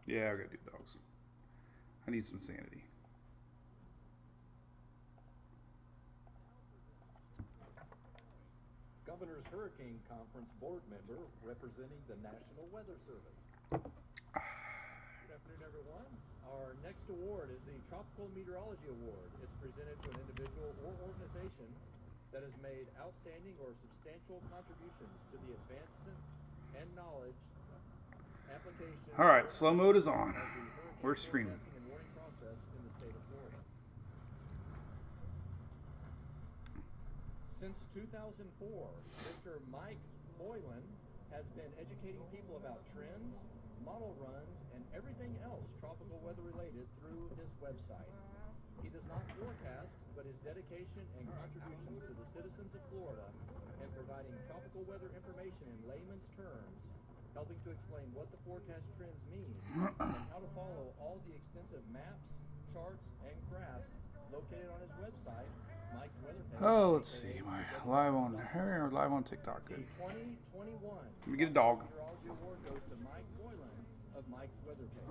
Yeah, I gotta do dogs. I need some sanity. Governor's Hurricane Conference board member representing the National Weather Service. Good afternoon, everyone. Our next award is the Tropical Meteorology Award. It's presented to an individual or organization that has made outstanding or substantial contributions to the advancement and knowledge application. All right, slow mode is on. We're streaming. And warning process in the state of Florida. Since 2004, Mr. Mike Moylan has been educating people about trends, model runs, and everything else tropical weather related through his website. He does not forecast, but his dedication and contributions to the citizens of Florida and providing tropical weather information in layman's terms, helping to explain what the forecast trends mean and how to follow all the extensive maps, charts, and graphs located on his website, Mike's Weather Page. Oh, let's see. Am I live on here or live on TikTok? Good. The 2021 Let me get a dog. Meteorology Award goes to Mike Moylan of Mike's Weather Page.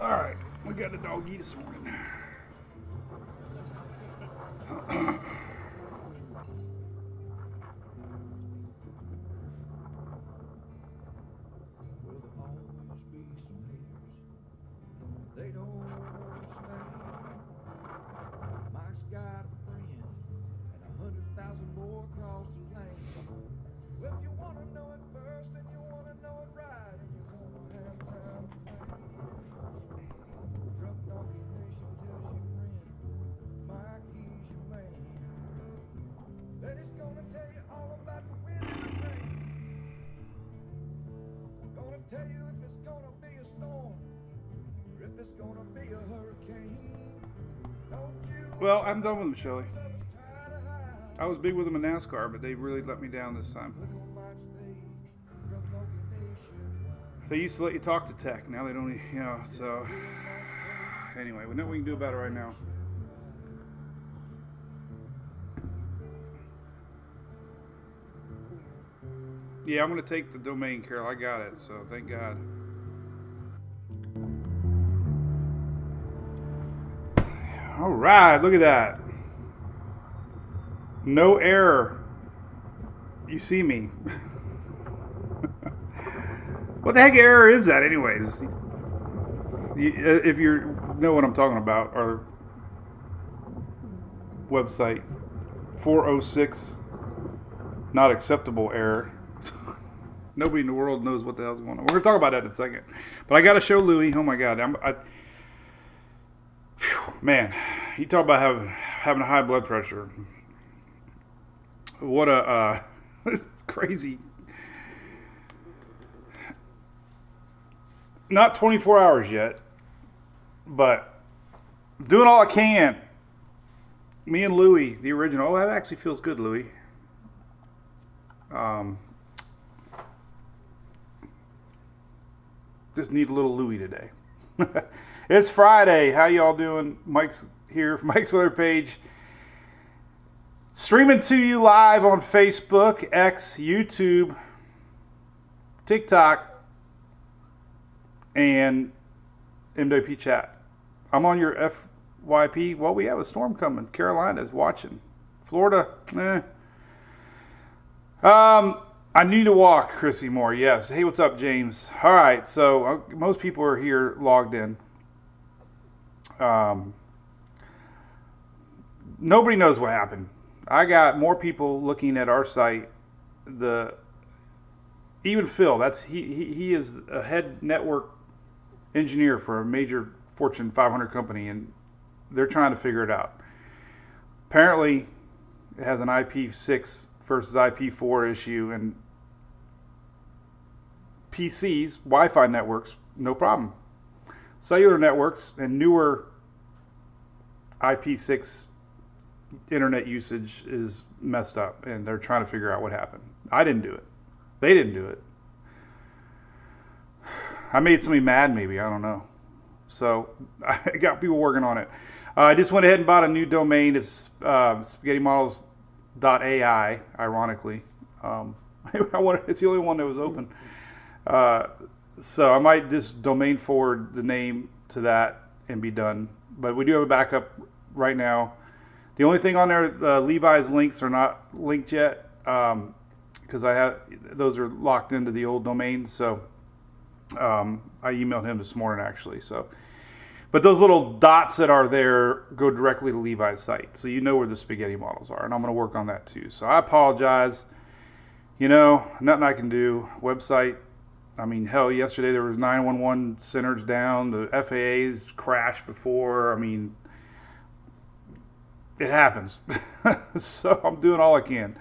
All right, we got a doggy this morning. They don't understand. Mike's got a friend and 100,000 more across the land. Well, you want to know it first and you want to know it right and you won't have time to wait. Drunk Donkey Nation tells your friend, Mike, he's your man. Then he's gonna tell you all about the wind and the rain. Gonna tell you if it's gonna be a storm. If it's gonna be a hurricane, don't you? Well, I'm done with them, Shelly. I was big with them in NASCAR, but they really let me down this time. They used to let you talk to tech. Now they don't, so. Anyway, we know what we can do about it right now. Yeah, I'm going to take the domain, Carol. I got it, so thank God. All right, look at that. No error. You see me. What the heck error is that anyways? If you know what I'm talking about, our website, 406, not acceptable error. Nobody in the world knows what the hell's going on. We're going to talk about that in a second. But I got to show Louie. Oh, my God. Man, you talk about having high blood pressure. What a crazy. Not 24 hours yet, but doing all I can. Me and Louie, the original. Oh, that actually feels good, Louie. Just need a little Louie today. It's Friday. How y'all doing? Mike's here from Mike's Weather Page. Streaming to you live on Facebook, X, YouTube, TikTok, and MWP chat. I'm on your FYP. Well, we have a storm coming. Carolina's watching. Florida, I need to walk, Chrissy Moore. Yes. Hey, what's up, James? All right. So most people are here logged in. Nobody knows what happened. I got more people looking at our site. Even Phil, he is a head network engineer for a major Fortune 500 company, and they're trying to figure it out. Apparently, it has an IP6 versus IP4 issue, and PCs, Wi-Fi networks, no problem. Cellular networks and newer IP6 internet usage is messed up, and they're trying to figure out what happened. I didn't do it. They didn't do it. I made somebody mad, maybe. I don't know. So I got people working on it. I just went ahead and bought a new domain. It's spaghetti models .ai, ironically. It's the only one that was open. So I might just domain forward the name to that and be done. But we do have a backup right now. The only thing on there, Levi's links are not linked yet because those are locked into the old domain. So I emailed him this morning actually. So, but those little dots that are there go directly to Levi's site, so you know where the spaghetti models are, and I'm going to work on that too. So I apologize. Nothing I can do. Website. I mean, hell, yesterday there was 911 centers down. The FAA's crashed before. I mean, it happens. So I'm doing all I can.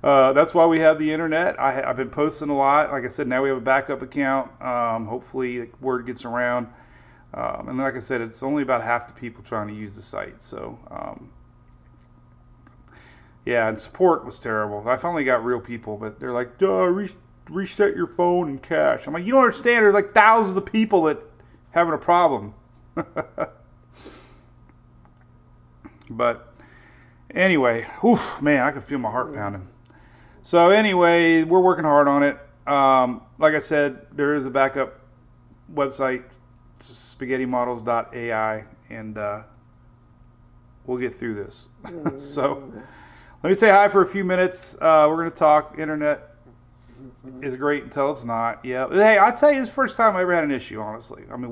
That's why we have the internet. I've been posting a lot. Like I said, now we have a backup account. Hopefully word gets around. And like I said, it's only about half the people trying to use the site. So, yeah, and support was terrible. I finally got real people, but they're like, reset your phone and cache. I'm like, you don't understand. There's like thousands of people that having a problem. But anyway, man, I can feel my heart pounding. So anyway, we're working hard on it. Like I said, there is a backup website, spaghettymodels.ai, and we'll get through this. So let me say hi for a few minutes. We're going to talk. Internet is great until it's not. Yeah. Hey, I'll tell you, this is the first time I ever had an issue, honestly. I mean,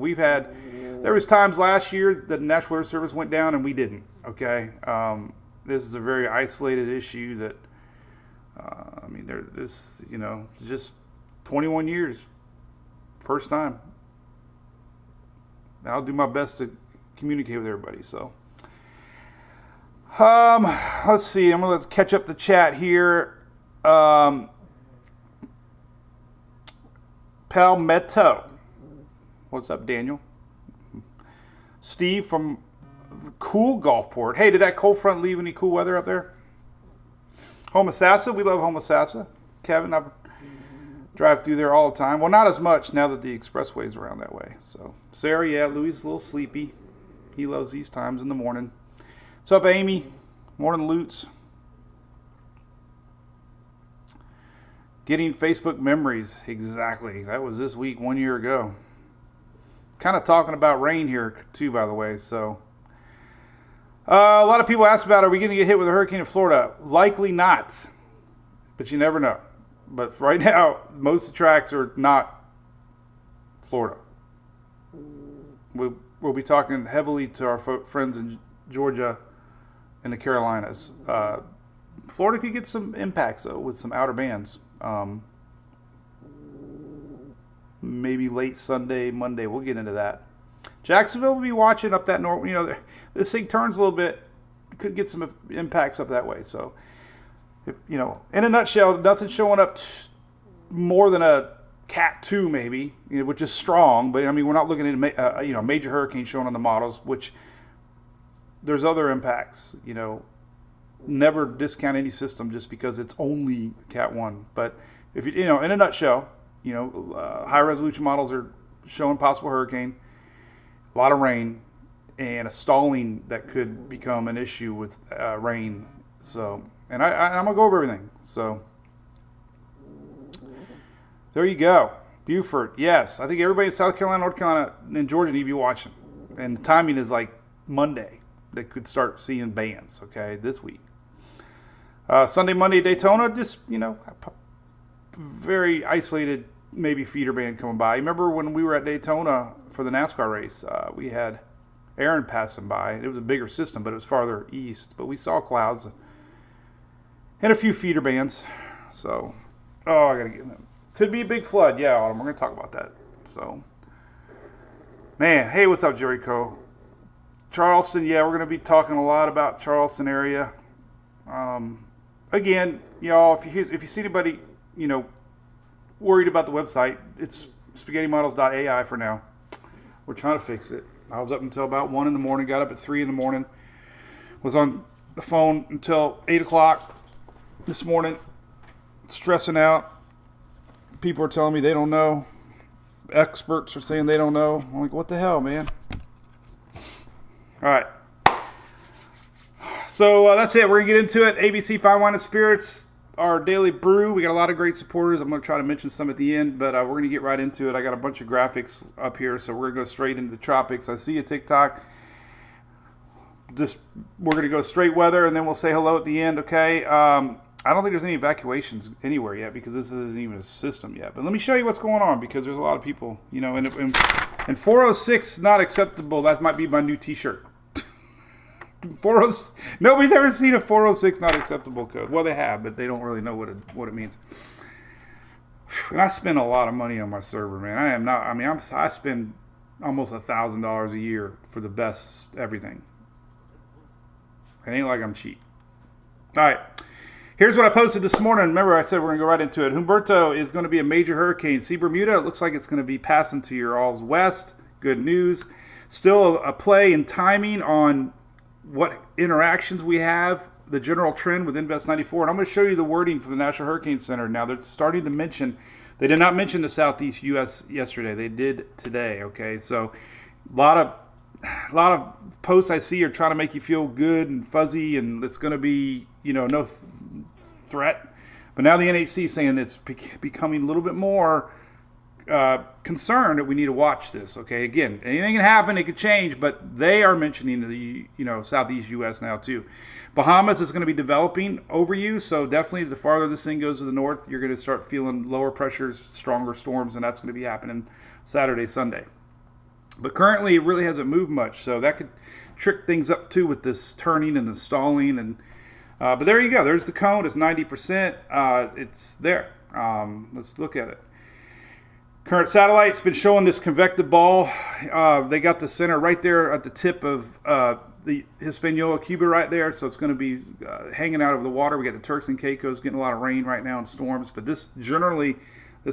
there was times last year that the National Weather Service went down and we didn't. Okay. This is a very isolated issue that, just 21 years. First time. I'll do my best to communicate with everybody. So, let's see. I'm going to catch up the chat here. Palmetto. What's up, Daniel? Steve from Cool Gulfport. Hey, did that cold front leave any cool weather up there? Homosassa. We love Homosassa. Kevin, I drive through there all the time. Well, not as much now that the expressway's around that way. So, Sarah, yeah, Louis is a little sleepy. He loves these times in the morning. What's up, Amy? Morning, Lutz. Getting Facebook memories. Exactly. That was this week 1 year ago. Kind of talking about rain here, too, by the way. So, a lot of people asked about, are we going to get hit with a hurricane in Florida? Likely not. But you never know. But right now, most of the tracks are not Florida. We'll be talking heavily to our friends in Georgia and the Carolinas. Florida could get some impacts, though, with some outer bands. Maybe late Sunday, Monday. We'll get into that. Jacksonville will be watching up that north. This thing turns a little bit. Could get some impacts up that way. So, in a nutshell, nothing's showing up more than a Cat 2 maybe, which is strong. But, we're not looking at major hurricane showing on the models, which there's other impacts. Never discount any system just because it's only Cat 1. But, if in a nutshell, high-resolution models are showing possible hurricane, a lot of rain, and a stalling that could become an issue with rain. So, and I'm going to go over everything. So, there you go. Beaufort, yes. I think everybody in South Carolina, North Carolina, and Georgia need to be watching. And the timing is like Monday. They could start seeing bands, okay, this week. Sunday, Monday, Daytona, just, very isolated, maybe feeder band coming by. Remember when we were at Daytona for the NASCAR race, we had Aaron passing by. It was a bigger system, but it was farther east. But we saw clouds and a few feeder bands. So, I got to get them. Could be a big flood. Yeah, Autumn, we're going to talk about that. So, man, hey, what's up, Jericho? Charleston, yeah, we're going to be talking a lot about Charleston area. Again, y'all, if you see anybody, worried about the website, it's spaghettymodels.ai for now. We're trying to fix it. I was up until about 1 in the morning, got up at 3 in the morning, was on the phone until 8 o'clock this morning, stressing out. People are telling me they don't know. Experts are saying they don't know. I'm like, what the hell, man? All right. So that's it. We're going to get into it. ABC Fine Wine and Spirits, our daily brew. We got a lot of great supporters. I'm going to try to mention some at the end, but we're going to get right into it. I got a bunch of graphics up here, so we're going to go straight into the tropics. I see you, TikTok. We're going to go straight weather, and then we'll say hello at the end, okay? I don't think there's any evacuations anywhere yet because this isn't even a system yet. But let me show you what's going on because there's a lot of people, and 406 not acceptable. That might be my new T-shirt. Nobody's ever seen a 406 not acceptable code. Well, they have, but they don't really know what it means. And I spend a lot of money on my server, man. I spend almost $1,000 a year for the best everything. It ain't like I'm cheap. All right. Here's what I posted this morning. Remember, I said we're going to go right into it. Humberto is going to be a major hurricane. See Bermuda? It looks like it's going to be passing to your all's west. Good news. Still a play in timing on what interactions we have, the general trend with Invest 94. And I'm going to show you the wording from the National Hurricane Center. Now, they're starting to mention, they did not mention the Southeast U.S. yesterday. They did today, okay? So a lot of posts I see are trying to make you feel good and fuzzy, and it's going to be, no threat. But now the NHC is saying it's becoming a little bit more concerned that we need to watch this. Okay, again, anything can happen, it could change, but they are mentioning the Southeast U.S. now too. Bahamas is going to be developing over you, so definitely the farther this thing goes to the north, you're going to start feeling lower pressures, stronger storms, and that's going to be happening Saturday, Sunday. But currently, it really hasn't moved much, so that could trick things up too with this turning and the stalling. And but there you go. There's the cone. It's 90%. It's there. Let's look at it. Current satellite's been showing this convective ball. They got the center right there at the tip of the Hispaniola, Cuba right there, so it's going to be hanging out over the water. We got the Turks and Caicos getting a lot of rain right now and storms, but this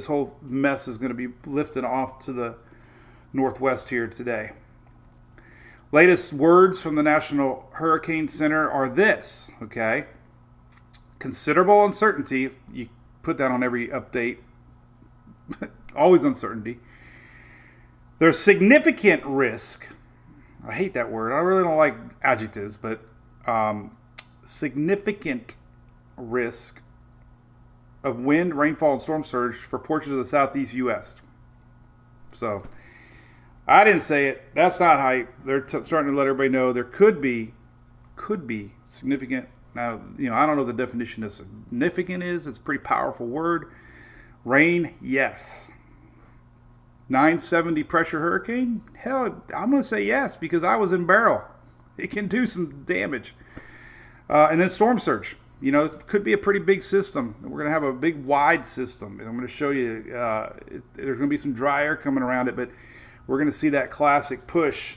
whole mess is going to be lifted off to the northwest here today. Latest words from the National Hurricane Center are this, okay? Considerable uncertainty. You put that on every update. Always uncertainty. There's significant risk. I hate that word. I really don't like adjectives, but significant risk of wind, rainfall, and storm surge for portions of the southeast U.S. So I didn't say it. That's not hype. They're starting to let everybody know there could be significant. Now, I don't know what the definition of significant is. It's a pretty powerful word. Rain, yes. 970 pressure hurricane? Hell, I'm going to say yes because I was in Barrel. It can do some damage. And then storm surge. It could be a pretty big system. We're going to have a big wide system. And I'm going to show you there's going to be some dry air coming around it, but we're going to see that classic push.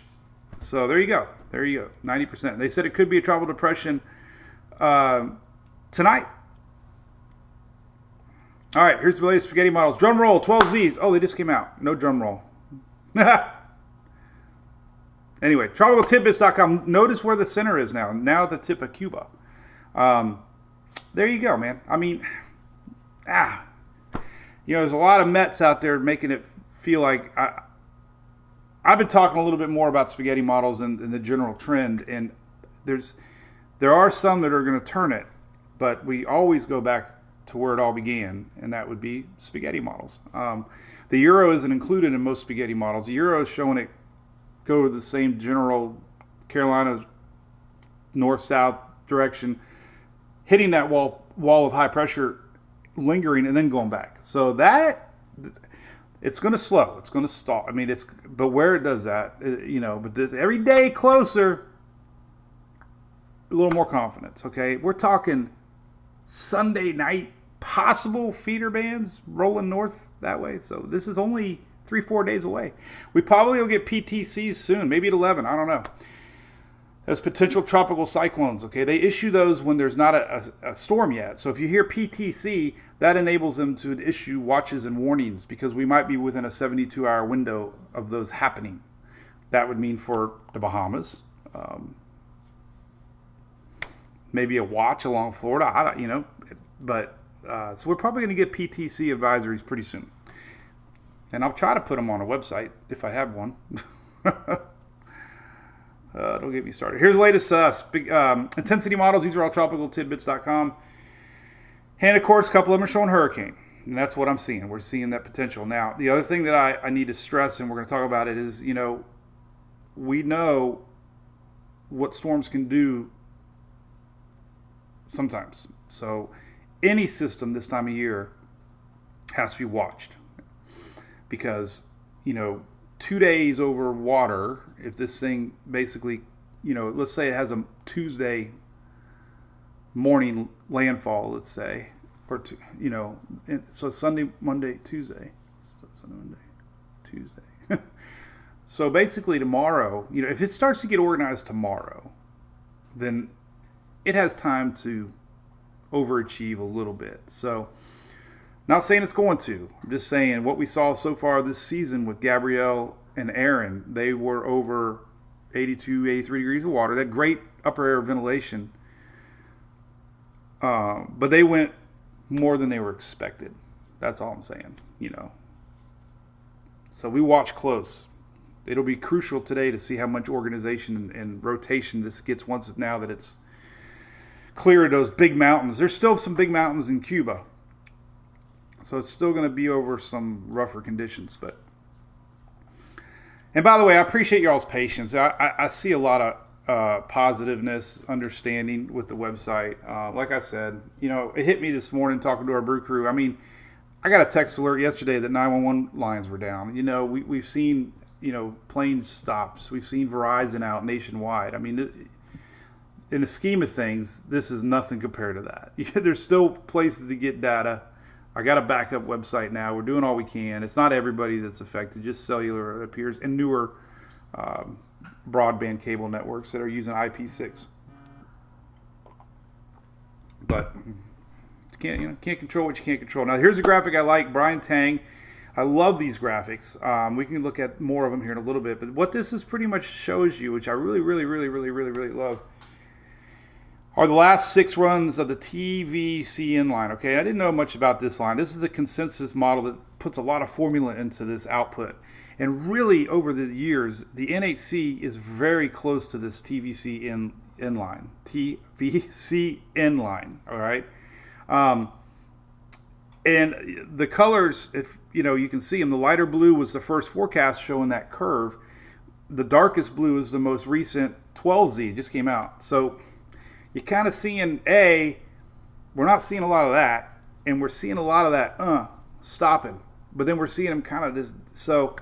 So there you go. 90%. They said it could be a tropical depression tonight. All right, here's the latest spaghetti models. Drum roll, 12Zs. Oh, they just came out. No drum roll. Anyway, tropicaltidbits.com. Notice where the center is now. Now at the tip of Cuba. There you go, man. There's a lot of Mets out there making it feel like I've been talking a little bit more about spaghetti models and the general trend, and there are some that are going to turn it, but we always go back to where it all began, and that would be spaghetti models. The euro isn't included in most spaghetti models. The euro is showing it go to the same general Carolinas north-south direction, hitting that wall of high pressure, lingering, and then going back. So that it's going to slow. It's going to stall. But where it does that, but every day closer, a little more confidence. Okay, we're talking Sunday night possible feeder bands rolling north that way. So this is only 3-4 days away. We probably will get PTCs soon, maybe at 11. I don't know. As potential tropical cyclones. Okay, they issue those when there's not a storm yet. So if you hear PTC, that enables them to issue watches and warnings because we might be within a 72-hour window of those happening. That would mean for the Bahamas. Maybe a watch along Florida, so we're probably going to get PTC advisories pretty soon. And I'll try to put them on a website if I have one. Don't get me started. Here's the latest intensity models. These are all tropicaltidbits.com. And, of course, a couple of them are showing hurricane. And that's what I'm seeing. We're seeing that potential. Now, the other thing that I need to stress, and we're going to talk about it, is, we know what storms can do sometimes. So any system this time of year has to be watched. Because, 2 days over water, if this thing basically, let's say it has a Tuesday morning landfall, let's say, or, so Sunday, Monday, Tuesday. Sunday, Monday, Tuesday. So basically tomorrow, if it starts to get organized tomorrow, then it has time to overachieve a little bit. So, not saying it's going to. I'm just saying what we saw so far this season with Gabrielle and Aaron, they were over 82, 83 degrees of water. They had great upper air ventilation. But they went more than they were expected. That's all I'm saying, So we watch close. It'll be crucial today to see how much organization and rotation this gets once now that it's clear of those big mountains. There's still some big mountains in Cuba. So it's still going to be over some rougher conditions. And by the way, I appreciate y'all's patience. I see a lot of positiveness, understanding with the website. Like I said, it hit me this morning talking to our brew crew. I mean, I got a text alert yesterday that 911 lines were down. We've seen, plane stops. We've seen Verizon out nationwide. I mean, in the scheme of things, this is nothing compared to that. There's still places to get data. I got a backup website now. We're doing all we can. It's not everybody that's affected, just cellular, it appears, and newer broadband cable networks that are using IP6. But can't control what you can't control. Now, here's a graphic I like. Brian Tang. I love these graphics. We can look at more of them here in a little bit. But what this is pretty much shows you, which I really, really, really, really, really, really love, are the last 6 runs of the TVCN line. Okay, I didn't know much about this line. This is a consensus model that puts a lot of formula into this output. And really, over the years, the NHC is very close to this TVCN line. TVCN line, all right? And the colors, if you can see them, the lighter blue was the first forecast showing that curve. The darkest blue is the most recent 12Z. It just came out. So you're kind of seeing, we're not seeing a lot of that, and we're seeing a lot of that, stopping. But then we're seeing them kind of this, so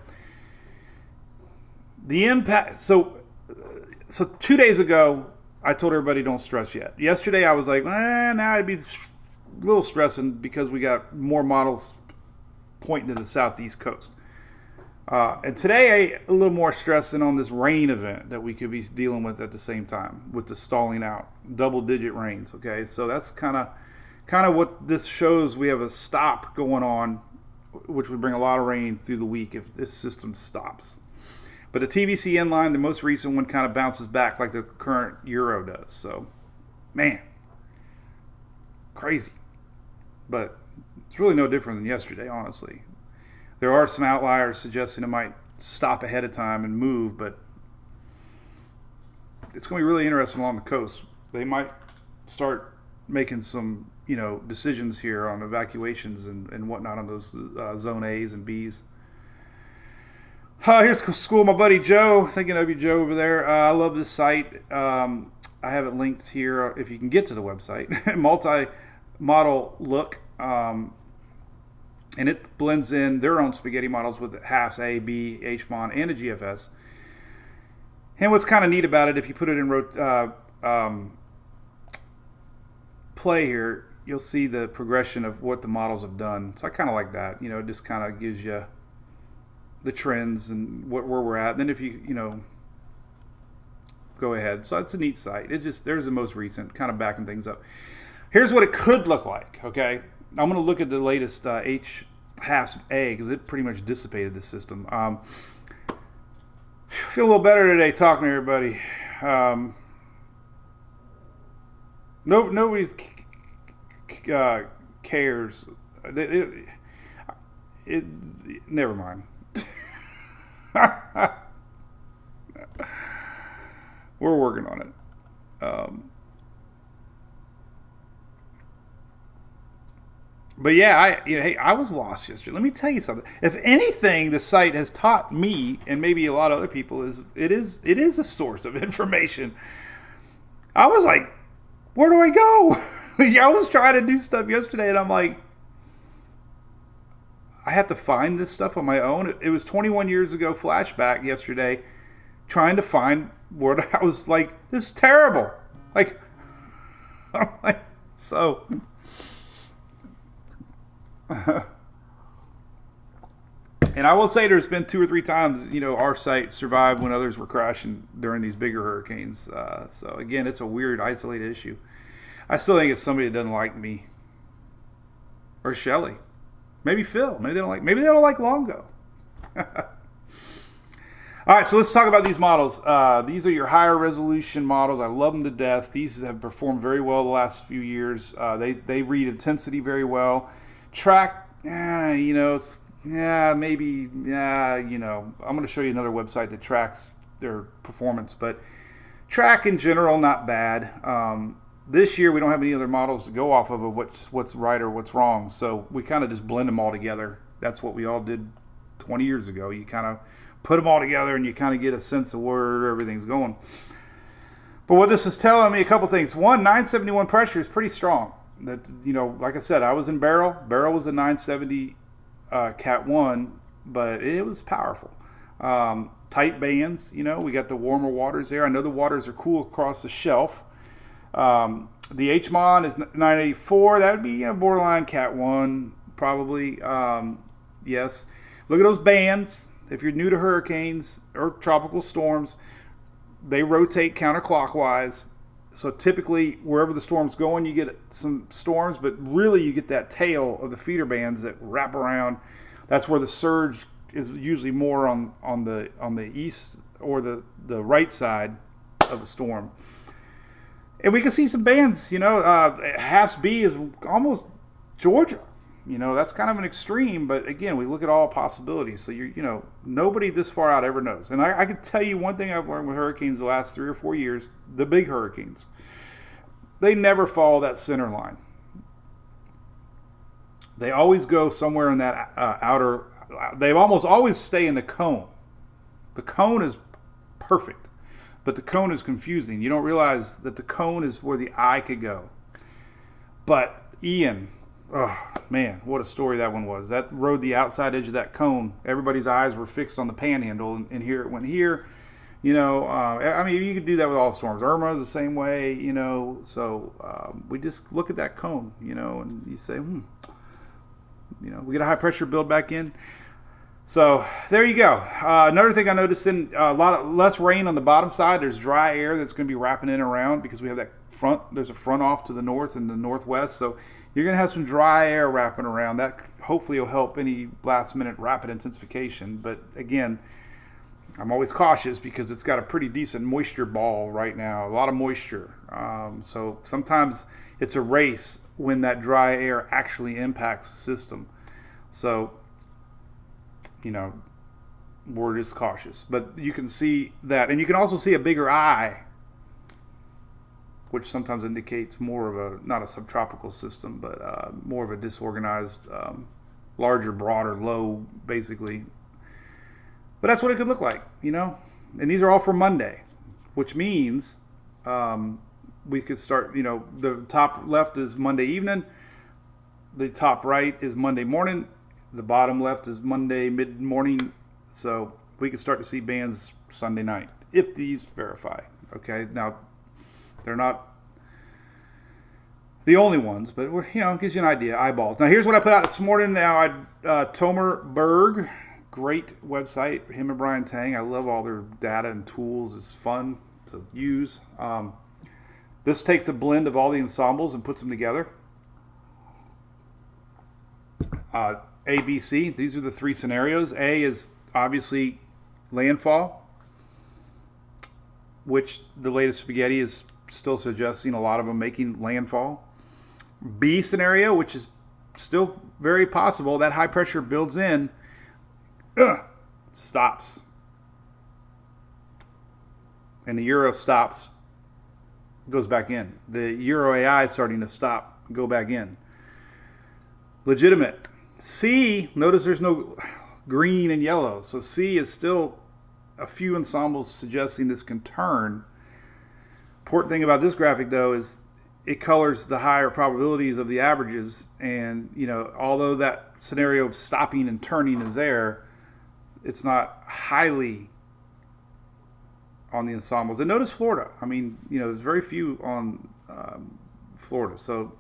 the impact, so 2 days ago, I told everybody don't stress yet. Yesterday, I was like, now I'd be a little stressing because we got more models pointing to the southeast coast. And today, a little more stressing on this rain event that we could be dealing with at the same time with the stalling out, double-digit rains. Okay, so that's kind of what this shows. We have a stop going on, which would bring a lot of rain through the week if this system stops. But the TVCN line, the most recent one, kind of bounces back like the current Euro does. So, man, crazy. But it's really no different than yesterday, honestly. There are some outliers suggesting it might stop ahead of time and move, but it's going to be really interesting along the coast. They might start making some, decisions here on evacuations and whatnot on those zone A's and B's. Here's school, my buddy Joe. Thinking of you, Joe, over there. I love this site. I have it linked here if you can get to the website. Multi-model look. And it blends in their own spaghetti models with halves A, B, HMON, and a GFS. And what's kind of neat about it, if you put it in play here, you'll see the progression of what the models have done. So I kind of like that. It just kind of gives you the trends and where we're at. And then if you, go ahead. So it's a neat site. There's the most recent, kind of backing things up. Here's what it could look like, okay? I'm going to look at the latest H-half A because it pretty much dissipated the system. Feel a little better today talking to everybody. Nobody's cares. Never mind. We're working on it. But yeah, hey, I was lost yesterday. Let me tell you something. If anything, the site has taught me and maybe a lot of other people it is a source of information. I was like, where do I go? I was trying to do stuff yesterday, and I'm like, I had to find this stuff on my own. It was 21 years ago flashback yesterday, trying to find where I was like, this is terrible. Like, I'm like, so. And I will say there's been 2 or 3 times, our site survived when others were crashing during these bigger hurricanes. So again, it's a weird, isolated issue. I still think it's somebody that doesn't like me. Or Shelly. Maybe Phil. Maybe they don't like Longo. All right, so let's talk about these models. These are your higher resolution models. I love them to death. These have performed very well the last few years. They read intensity very well. Track, maybe, I'm going to show you another website that tracks their performance, but track in general, not bad. This year, we don't have any other models to go off of what's right or what's wrong, so we kind of just blend them all together. That's what we all did 20 years ago. You kind of put them all together, and you kind of get a sense of where everything's going. But what this is telling me, a couple things. One, 971 pressure is pretty strong. That, like I said, I was in Barrel. Barrel was a 970 Cat 1, but it was powerful. Tight bands, we got the warmer waters there. I know the waters are cool across the shelf. The HMON is 984. That would be borderline Cat 1, probably. Yes. Look at those bands. If you're new to hurricanes or tropical storms, they rotate counterclockwise. So typically, wherever the storm's going, you get some storms, but really you get that tail of the feeder bands that wrap around. That's where the surge is usually more on the east or the right side of the storm. And we can see some bands, Hass B is almost Georgia. That's kind of an extreme, but again, we look at all possibilities. So nobody this far out ever knows. And I can tell you one thing I've learned with hurricanes the last 3 or 4 years, the big hurricanes, they never follow that center line. They always go somewhere in that outer, they almost always stay in the cone. The cone is perfect, but the cone is confusing. You don't realize that the cone is where the eye could go. But Ian, oh, man, what a story that one was. That rode the outside edge of that cone. Everybody's eyes were fixed on the panhandle, and here it went here. You could do that with all storms. Irma is the same way, So we just look at that cone, and you say, we get a high pressure build back in. So there you go. Another thing I noticed in a lot less rain on the bottom side. There's dry air that's going to be wrapping in and around because we have that front. There's a front off to the north and the northwest. So you're going to have some dry air wrapping around. That hopefully will help any last minute rapid intensification. But again, I'm always cautious because it's got a pretty decent moisture ball right now. A lot of moisture. So sometimes it's a race when that dry air actually impacts the system. So we're just cautious. But you can see that. And you can also see a bigger eye, which sometimes indicates more of a, not a subtropical system, but more of a disorganized, larger, broader low, basically. But that's what it could look like, And these are all for Monday, which means we could start, the top left is Monday evening. The top right is Monday morning. The bottom left is Monday mid-morning, so we can start to see bands Sunday night if these verify. Okay, now they're not the only ones, but it gives you an idea. Eyeballs. Now here's what I put out this morning. Now Tomer Berg, great website. Him and Brian Tang. I love all their data and tools. It's fun to use. This takes a blend of all the ensembles and puts them together. A, B, C. These are the 3 scenarios. A is obviously landfall, which the latest spaghetti is still suggesting a lot of them making landfall. B scenario, which is still very possible, that high pressure builds in, stops. and the euro stops, goes back in. The euro AI is starting to stop, go back in. Legitimate. C, notice there's no green and yellow. So C is still a few ensembles suggesting this can turn. Important thing about this graphic, though, is it colors the higher probabilities of the averages. And, although that scenario of stopping and turning is there, it's not highly on the ensembles. And notice Florida. I mean, there's very few on Florida. So,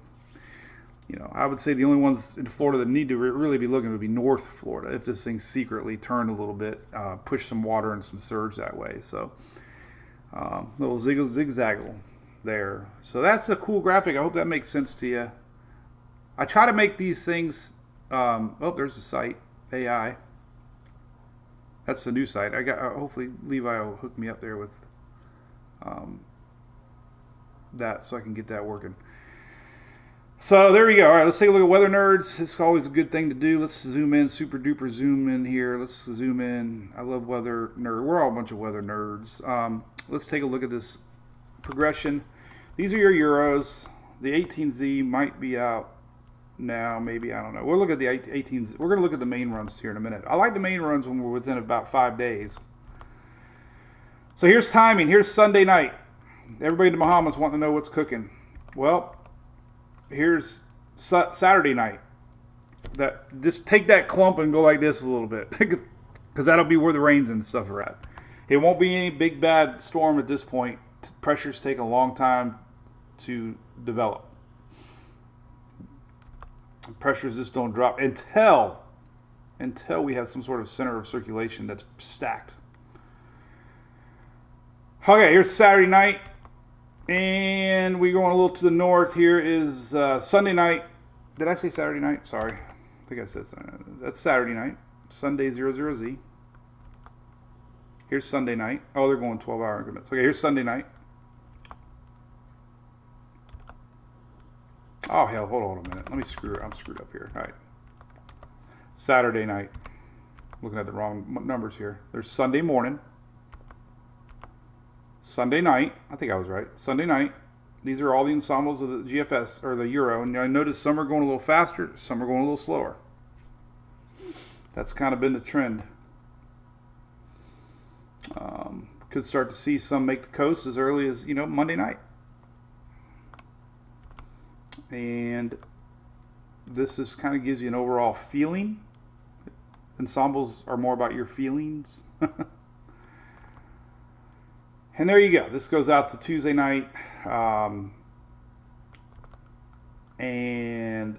I would say the only ones in Florida that need to really be looking would be North Florida if this thing secretly turned a little bit, push some water and some surge that way. So, little zigzaggle there. So that's a cool graphic. I hope that makes sense to you. I try to make these things. There's a site, AI. That's the new site. Hopefully Levi will hook me up there with that so I can get that working. So there we go. All right, let's take a look at Weather Nerds. It's always a good thing to do. Let's zoom in, super duper zoom in here. Let's zoom in. I love Weather Nerd. We're all a bunch of Weather Nerds. Let's take a look at this progression. These are your euros. The 18Z might be out now, maybe, I don't know. We'll look at the 18Z. We're going to look at the main runs here in a minute. I like the main runs when we're within about 5 days. So here's timing. Here's Sunday night. Everybody in the Bahamas wanting to know what's cooking. Well, here's Saturday night. Just take that clump and go like this a little bit, because that'll be where the rains and stuff are at. It won't be any big bad storm at this point. Pressures take a long time to develop. Pressures just don't drop until we have some sort of center of circulation that's stacked. Okay, here's Saturday night. And we're going a little to the north. Here is Sunday night. Did I say Saturday night? Sorry. I think I said Saturday night. That's Saturday night. Sunday 00Z. Here's Sunday night. Oh, they're going 12-hour increments. Okay, here's Sunday night. Oh, hell, hold on a minute. I'm screwed up here. All right. Saturday night. Looking at the wrong numbers here. There's Sunday morning. Sunday night, I think I was right. Sunday night, these are all the ensembles of the GFS or the Euro, and I noticed some are going a little faster, some are going a little slower. That's kind of been the trend. Could start to see some make the coast as early as Monday night, and this just kind of gives you an overall feeling. Ensembles are more about your feelings. And there you go. This goes out to Tuesday night. And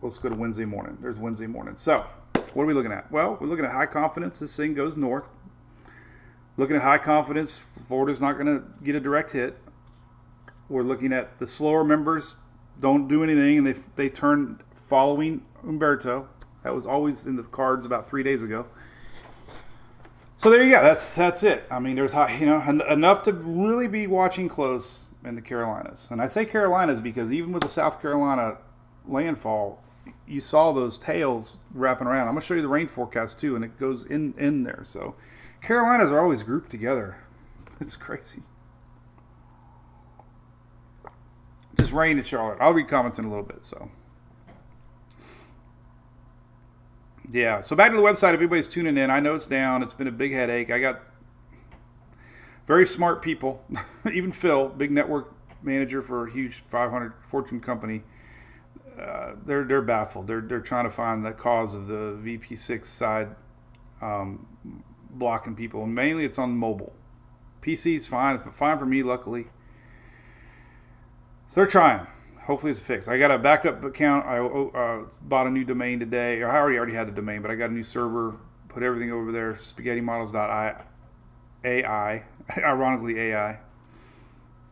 let's go to Wednesday morning. There's Wednesday morning. So, what are we looking at? Well, we're looking at high confidence. This thing goes north. Looking at high confidence. Florida's not going to get a direct hit. We're looking at the slower members don't do anything, and they turn following Umberto. That was always in the cards about 3 days ago. So there you go. That's it. I mean, there's enough to really be watching close in the Carolinas. And I say Carolinas because even with the South Carolina landfall, you saw those tails wrapping around. I'm going to show you the rain forecast too, and it goes in there. So Carolinas are always grouped together. It's crazy. Just rain in Charlotte. I'll read comments in a little bit. So yeah, so back to the website. If anybody's tuning in, I know it's down. It's been a big headache. I got very smart people, even Phil, big network manager for a huge 500 Fortune company. They're baffled. They're trying to find the cause of the VP6 side blocking people. And mainly it's on mobile. PC's fine. It's fine for me, luckily. So they're trying. Hopefully it's fixed. I got a backup account. I bought a new domain today. I already had a domain, but I got a new server. Put everything over there. SpaghettiModels.ai. Ironically, AI.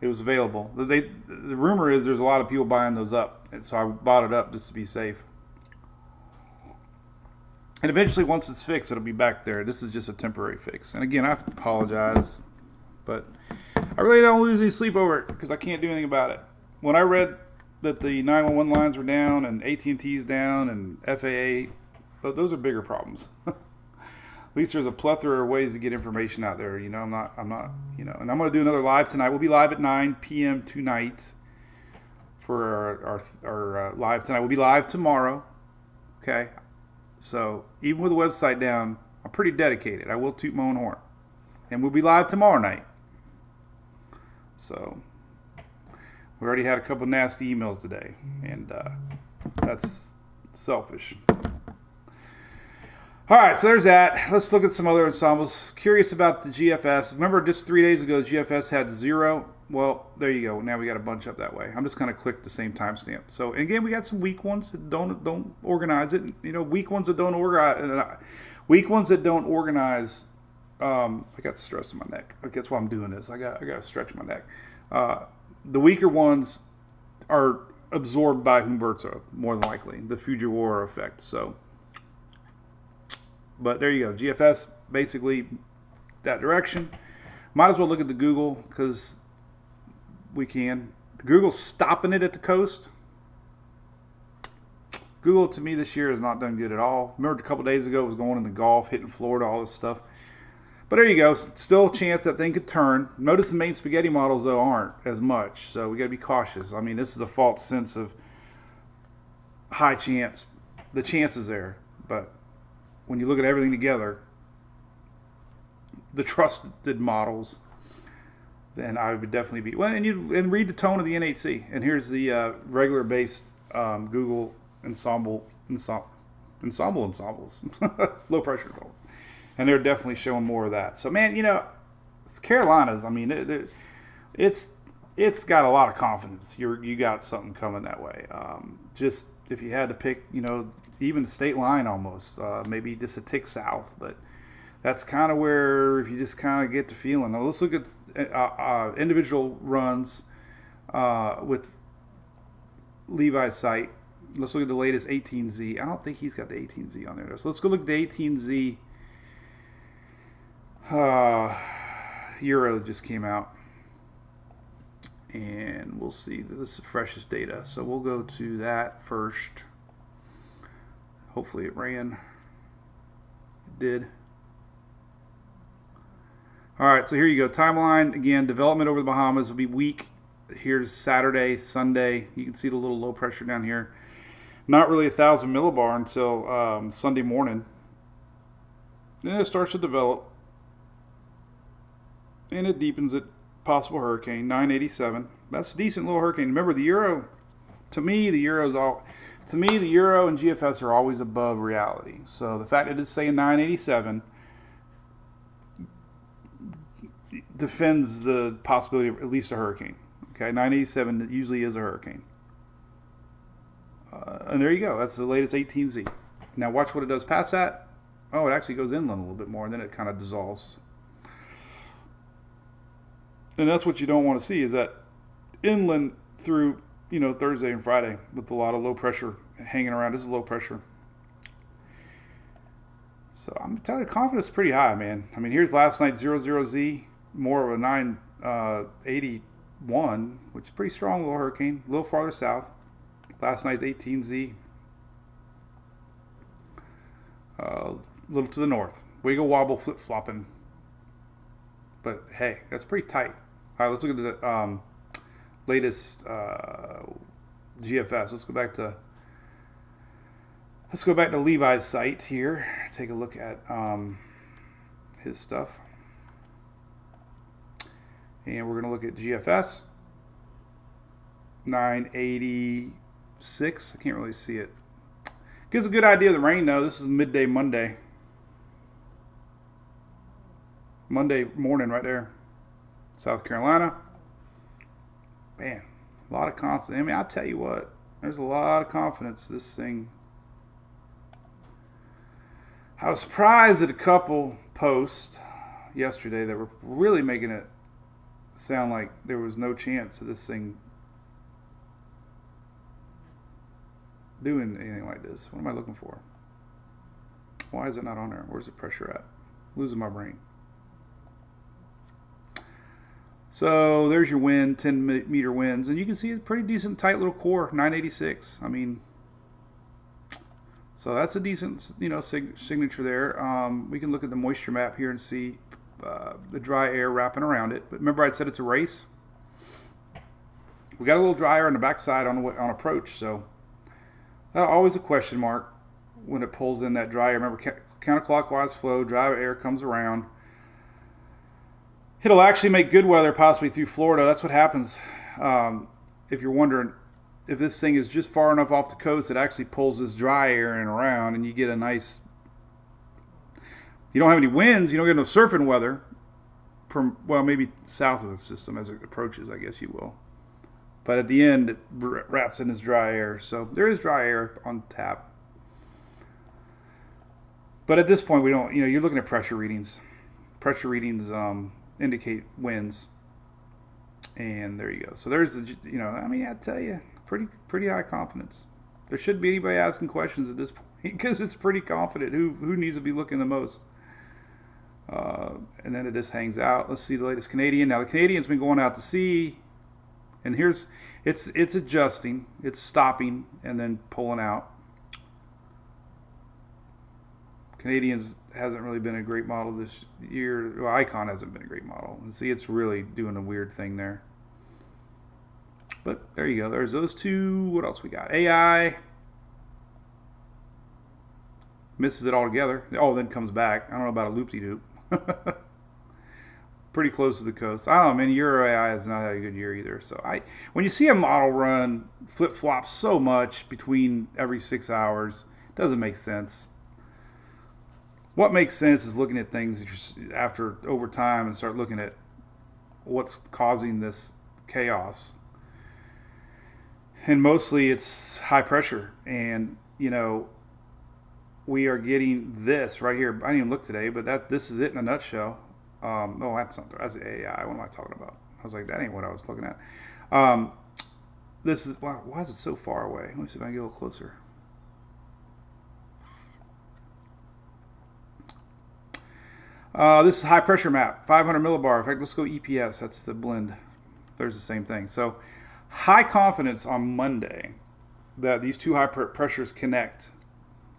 It was available. The rumor is there's a lot of people buying those up, and so I bought it up just to be safe. And eventually, once it's fixed, it'll be back there. This is just a temporary fix. And again, I apologize, but I really don't lose any sleep over it because I can't do anything about it. When I read that the 911 lines were down and AT&T's down and FAA, those are bigger problems. At least there's a plethora of ways to get information out there. I'm not, and I'm going to do another live tonight. We'll be live at 9 p.m. tonight for our live tonight. We'll be live tomorrow. Okay. So even with the website down, I'm pretty dedicated. I will toot my own horn. And we'll be live tomorrow night. So we already had a couple nasty emails today. And that's selfish. All right, so there's that. Let's look at some other ensembles. Curious about the GFS. Remember just 3 days ago, the GFS had 0. Well, there you go. Now we got a bunch up that way. I'm just going to click the same timestamp. So again, we got some weak ones that don't organize it. Weak ones that don't organize. Weak ones that don't organize. I got stress in my neck. That's why I'm doing this. I got to stretch my neck. The weaker ones are absorbed by Humberto, more than likely, the Fujiwara effect. So. But there you go. GFS, basically that direction. Might as well look at the Google because we can. Google's stopping it at the coast. Google, to me, this year has not done good at all. Remember a couple days ago, it was going in the Gulf, hitting Florida, all this stuff. But there you go. Still a chance that thing could turn. Notice the main spaghetti models, though, aren't as much. So we got to be cautious. I mean, this is a false sense of high chance. The chance is there, but when you look at everything together, the trusted models, then I would definitely be. Well, and read the tone of the NHC. And here's the regular based Google ensembles, low pressure control, and they're definitely showing more of that. So man, it's Carolinas. I mean, it's got a lot of confidence. You got something coming that way. Just if you had to pick, even state line almost, maybe just a tick south, but that's kind of where, if you just kind of get the feeling. Now let's look at individual runs with Levi's site. Let's look at the latest 18Z. I don't think he's got the 18Z on there. So let's go look at the 18Z Euro that just came out. And we'll see. This is the freshest data. So we'll go to that first. Hopefully it ran. It did. All right, so here you go. Timeline. Again, development over the Bahamas will be weak. Here's Saturday, Sunday. You can see the little low pressure down here. Not really 1,000 millibar until Sunday morning. Then it starts to develop. And it deepens it. Possible hurricane, 987. That's a decent little hurricane. Remember, the Euro, to me, the Euro and GFS are always above reality. So the fact that it's saying 987 defends the possibility of at least a hurricane. Okay, 987 usually is a hurricane. And there you go. That's the latest 18Z. Now watch what it does past that. Oh, it actually goes inland a little bit more, and then it kind of dissolves. And that's what you don't want to see, is that inland through, Thursday and Friday with a lot of low pressure hanging around. This is low pressure. So I'm telling you, confidence is pretty high, man. I mean, here's last night's 00Z, more of a 981, which is pretty strong little hurricane, a little farther south. Last night's 18Z, a little to the north. Wiggle wobble flip flopping. But hey, that's pretty tight. All right, let's look at the latest GFS. Let's go back to Levi's site here. Take a look at his stuff, and we're going to look at GFS 986. I can't really see it. Gives a good idea of the rain though. This is midday Monday morning right there. South Carolina. Man, a lot of confidence. I mean, I'll tell you what, there's a lot of confidence this thing. I was surprised at a couple posts yesterday that were really making it sound like there was no chance of this thing doing anything like this. What am I looking for? Why is it not on there? Where's the pressure at? Losing my brain. So there's your wind, 10 meter winds, and you can see it's pretty decent, tight little core, 986. I mean, So that's a decent, signature there. We can look at the moisture map here and see the dry air wrapping around it. But remember I said it's a race? We got a little dry air on the backside on approach, so that's always a question mark when it pulls in that dry air. Remember, counterclockwise flow, dry air comes around. It'll actually make good weather possibly through Florida. That's what happens. If you're wondering, if this thing is just far enough off the coast, it actually pulls this dry air in around, and you get a nice. You don't have any winds. You don't get no surfing weather. From maybe south of the system as it approaches, I guess you will. But at the end, it wraps in this dry air. So there is dry air on tap. But at this point, we don't. You're looking at pressure readings. Pressure readings indicate winds. And there you go. So there's I tell you, pretty high confidence. There shouldn't be anybody asking questions at this point because it's pretty confident. Who needs to be looking the most? And then it just hangs out. Let's see the latest Canadian. Now the Canadian's been going out to sea, and it's adjusting, it's stopping, and then pulling out. Canadians hasn't really been a great model this year. Well, Icon hasn't been a great model. And see, it's really doing a weird thing there. But there you go. There's those two. What else we got? AI misses it altogether. Oh, then comes back. I don't know about a loop-de-doop. Pretty close to the coast. I don't know, man. Euro AI has not had a good year either. So when you see a model run flip-flop so much between every 6 hours, it doesn't make sense. What makes sense is looking at things over time and start looking at what's causing this chaos. And mostly it's high pressure. And, we are getting this right here. I didn't even look today, but this is it in a nutshell. No, that's not. That's AI. What am I talking about? I was like, that ain't what I was looking at. This is, wow, why is it so far away? Let me see if I can get a little closer. This is high pressure map, 500 millibar. In fact, let's go EPS. That's the blend. There's the same thing. So high confidence on Monday that these two high pressures connect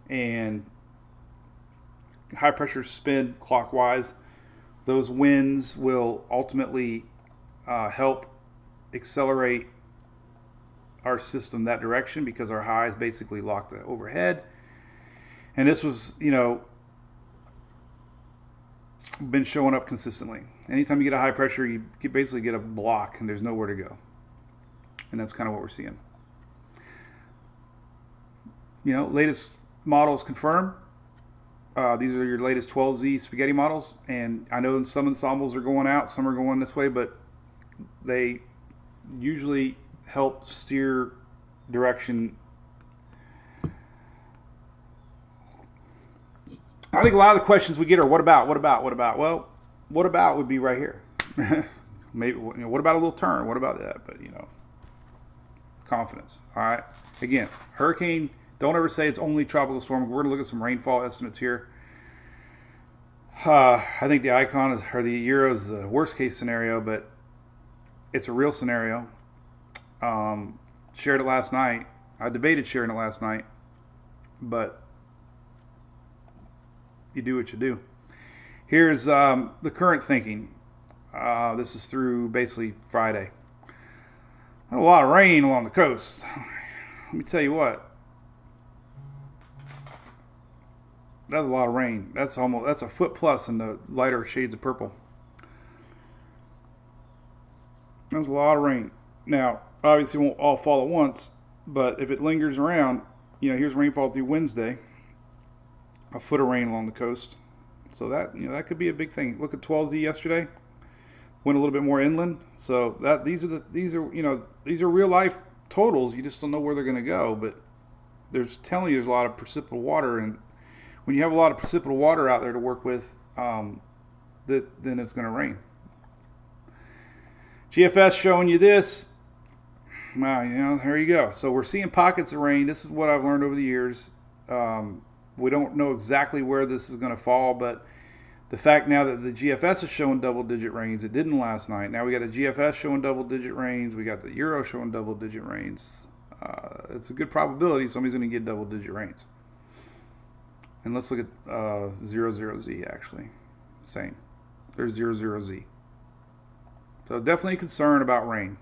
and high pressures spin clockwise. Those winds will ultimately help accelerate our system that direction because our highs basically lock the overhead. And this was, been showing up consistently. Anytime you get a high pressure, you basically get a block and there's nowhere to go. And that's kind of what we're seeing. Latest models confirm. These are your latest 12Z spaghetti models. And I know some ensembles are going out, some are going this way, but they usually help steer direction. I think a lot of the questions we get are, what about? Well, what about would be right here. Maybe, what about a little turn? What about that? But, confidence. All right. Again, hurricane, don't ever say it's only tropical storm. We're going to look at some rainfall estimates here. I think the Icon or the Euro is the worst case scenario, but it's a real scenario. Shared it last night. I debated sharing it last night, but you do what you do. Here's the current thinking. This is through basically Friday. A lot of rain along the coast. Let me tell you what. That's a lot of rain. That's a foot plus in the lighter shades of purple. That's a lot of rain. Now, obviously, it won't all fall at once, but if it lingers around, here's rainfall through Wednesday. A foot of rain along the coast. So that that could be a big thing. Look at 12Z yesterday. Went a little bit more inland. So these are real life totals. You just don't know where they're going to go, but there's a lot of precipitable water, and when you have a lot of precipitable water out there to work with, then it's going to rain. GFS showing you this. Wow, here you go. So we're seeing pockets of rain. This is what I've learned over the years. We don't know exactly where this is going to fall, but the fact now that the GFS is showing double-digit rains, it didn't last night. Now we got a GFS showing double-digit rains. We got the Euro showing double-digit rains. It's a good probability somebody's going to get double-digit rains. And let's look at 00Z actually. Same. There's 00Z. So definitely a concern about rain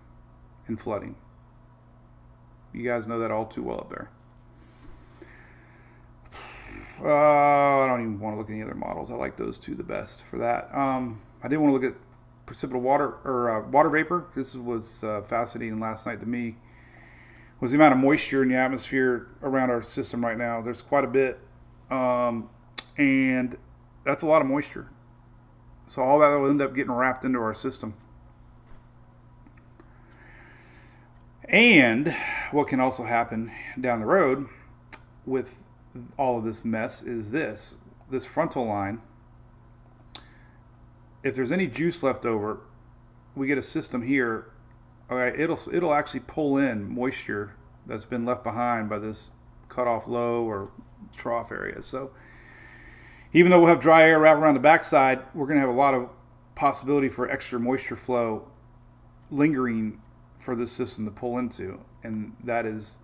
and flooding. You guys know that all too well up there. I don't even want to look at any other models. I like those two the best for that. I did want to look at precipitable water or water vapor. This was fascinating last night to me. Was the amount of moisture in the atmosphere around our system right now. There's quite a bit, and that's a lot of moisture. So all that will end up getting wrapped into our system. And what can also happen down the road with all of this mess is this frontal line. If there's any juice left over, we get a system here. All right, it'll actually pull in moisture that's been left behind by this cutoff low or trough area. So even though we'll have dry air wrapped around the backside, we're going to have a lot of possibility for extra moisture flow lingering for this system to pull into, and that is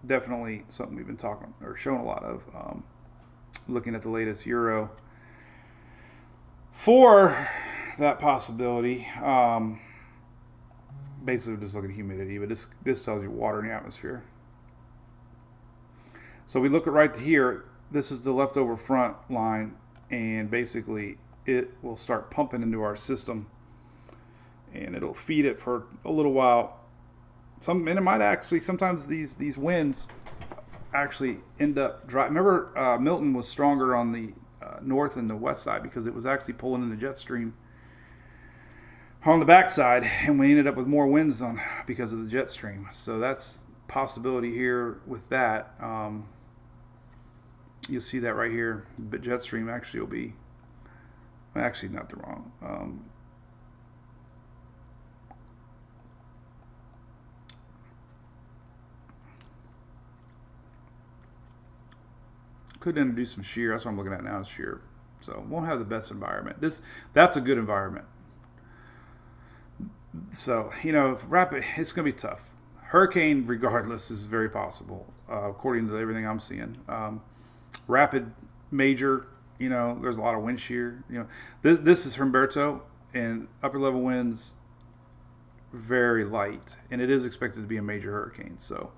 definitely something we've been talking or showing a lot of, looking at the latest Euro for that possibility. Basically just looking at humidity, but this tells you water in the atmosphere. So we look at right here, this is the leftover front line, and basically it will start pumping into our system and it'll feed it for a little while. And it might actually, sometimes these winds actually end up dry. Remember, Milton was stronger on the north and the west side because it was actually pulling in the jet stream on the backside, and we ended up with more winds on because of the jet stream. So that's a possibility here with that. You'll see that right here. The jet stream actually will be, actually not the wrong. Could introduce some shear. That's what I'm looking at now is shear. So won't have the best environment. That's a good environment. So, rapid, it's going to be tough. Hurricane, regardless, is very possible, according to everything I'm seeing. Rapid, major, there's a lot of wind shear. This is Humberto, and upper level winds, very light, and it is expected to be a major hurricane. So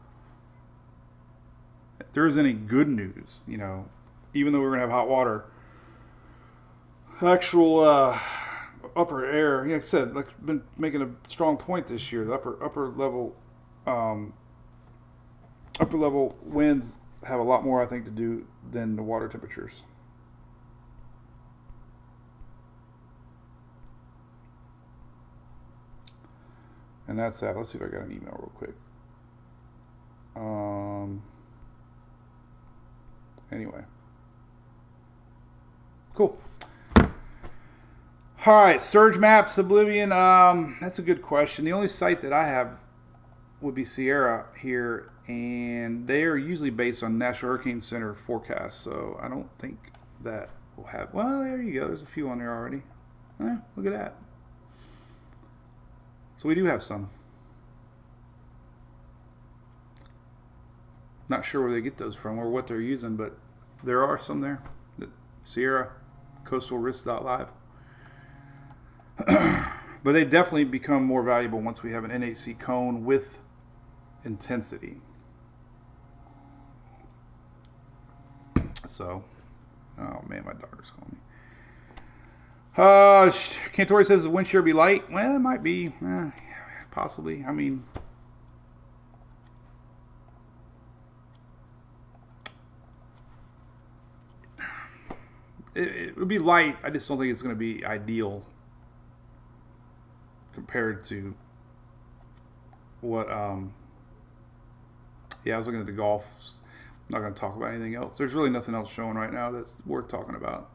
if there is any good news, even though we're going to have hot water, actual upper air, like I said, like been making a strong point this year, the upper level winds have a lot more, I think, to do than the water temperatures. And that's that. Let's see if I got an email real quick. Anyway. Cool. All right, surge maps, Oblivion. That's a good question. The only site that I have would be Sierra here, and they are usually based on National Hurricane Center forecasts, so I don't think that will have. Well, there you go. There's a few on there already. Look at that. So we do have some. Not sure where they get those from or what they're using, but there are some there. Sierra, coastalrisk.live. But they definitely become more valuable once we have an NHC cone with intensity. So, oh man, my daughter's calling me. Cantori says the wind shear be light. Well, it might be, possibly. I mean, it would be light. I just don't think it's going to be ideal compared to what. I was looking at the Gulf. I'm not going to talk about anything else. There's really nothing else showing right now that's worth talking about.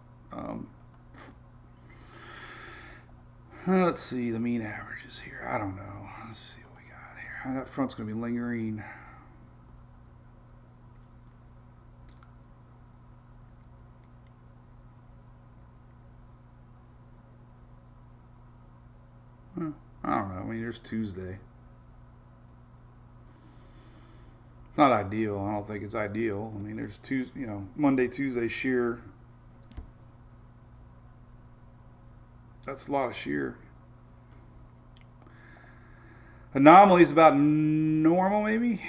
Let's see the mean averages here. I don't know. Let's see what we got here. That front's going to be lingering. I don't know. I mean, there's Tuesday. not ideal. I don't think it's ideal. I mean, there's Monday, Tuesday shear. That's a lot of shear. Anomaly is about normal, maybe.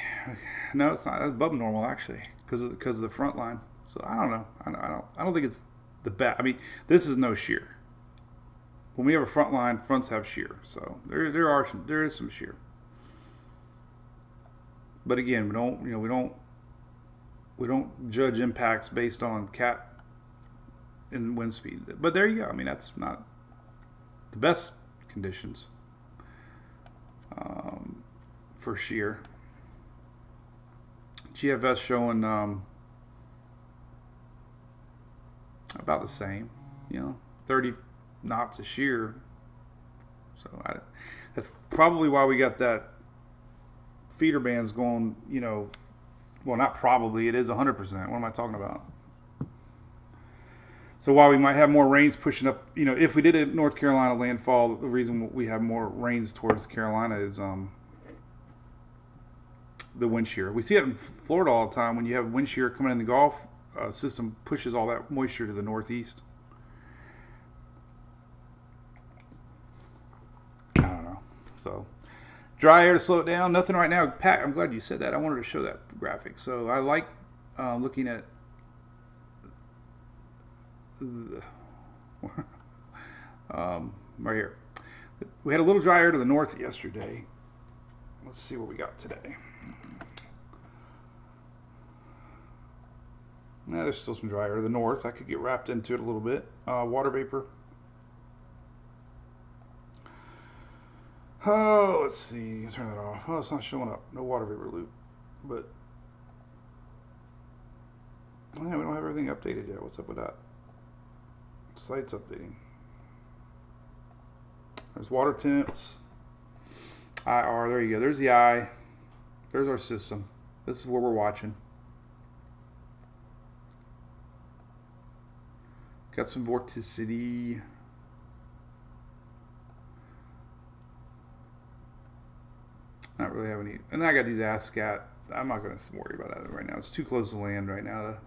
No, it's not. That's above normal actually, because of the front line. So I don't know. I don't think it's the best. I mean, this is no shear. When we have a front line, fronts have shear. So there is some shear. But again, we don't judge impacts based on cat and wind speed. But there you go. I mean, that's not the best conditions for shear. GFS showing about the same, 30 knots of shear. So that's probably why we got that feeder bands going, well, not probably, it is 100%. What am I talking about? So while we might have more rains pushing up, if we did a North Carolina landfall, the reason we have more rains towards Carolina is the wind shear. We see it in Florida all the time. When you have wind shear coming in the Gulf, system pushes all that moisture to the northeast. I don't know. So dry air to slow it down. Nothing right now. Pat, I'm glad you said that. I wanted to show that graphic. So I like looking at right here. We had a little dry air to the north yesterday. Let's see what we got today. Now there's still some dry air to the north. I could get wrapped into it a little bit. Water vapor. Oh, let's see. Turn that off. Oh, it's not showing up. No water vapor loop. But yeah, we don't have everything updated yet. What's up with that? Site's updating. There's water temps. IR. There you go. There's the eye. There's our system. This is where we're watching. Got some vorticity. Not really have any. And I got these ASCAT. I'm not going to worry about that right now. It's too close to land right now to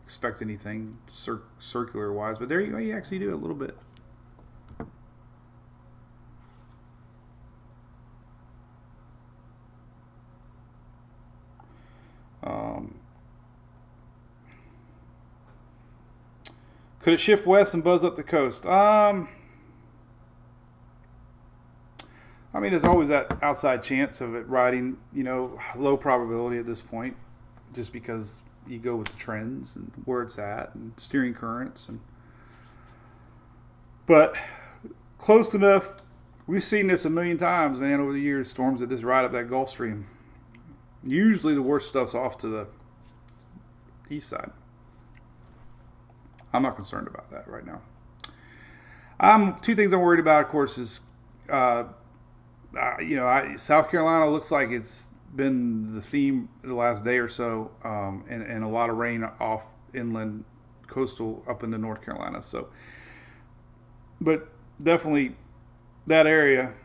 expect anything circular wise. But there you go. You actually do a little bit. Could it shift west and buzz up the coast? I mean, there's always that outside chance of it riding, low probability at this point, just because you go with the trends and where it's at and steering currents. But close enough. We've seen this a million times, man, over the years, storms that just ride up that Gulf Stream. Usually the worst stuff's off to the east side. I'm not concerned about that right now. Two things I'm worried about, of course, is South Carolina looks like it's been the theme the last day or so, and a lot of rain off inland, coastal up into North Carolina. So, but definitely that area.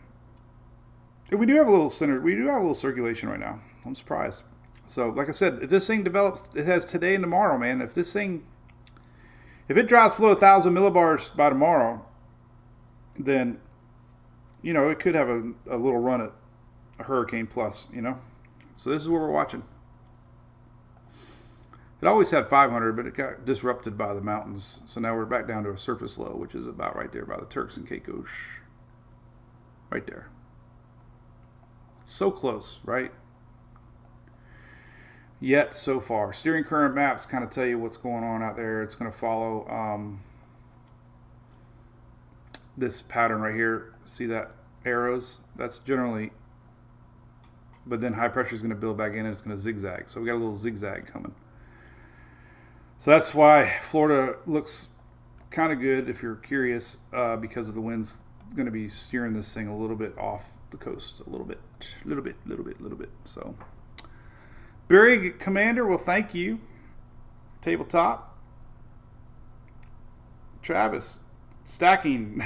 We do have a little circulation right now. I'm surprised. So, like I said, if this thing develops, it has today and tomorrow, man. If it drops below 1,000 millibars by tomorrow, then, it could have a little run at a hurricane plus, So this is what we're watching. It always had 500, but it got disrupted by the mountains. So now we're back down to a surface low, which is about right there by the Turks and Caicos. Right there. So close, right? Yet so far. Steering current maps kind of tell you what's going on out there. It's going to follow this pattern right here. See that arrows? That's generally, but then high pressure is going to build back in and it's going to zigzag. So we got a little zigzag coming. So that's why Florida looks kind of good if you're curious, because of the wind's going to be steering this thing a little bit off the coast, a little bit. So, Brig Commander, well, thank you. Tabletop. Travis, stacking.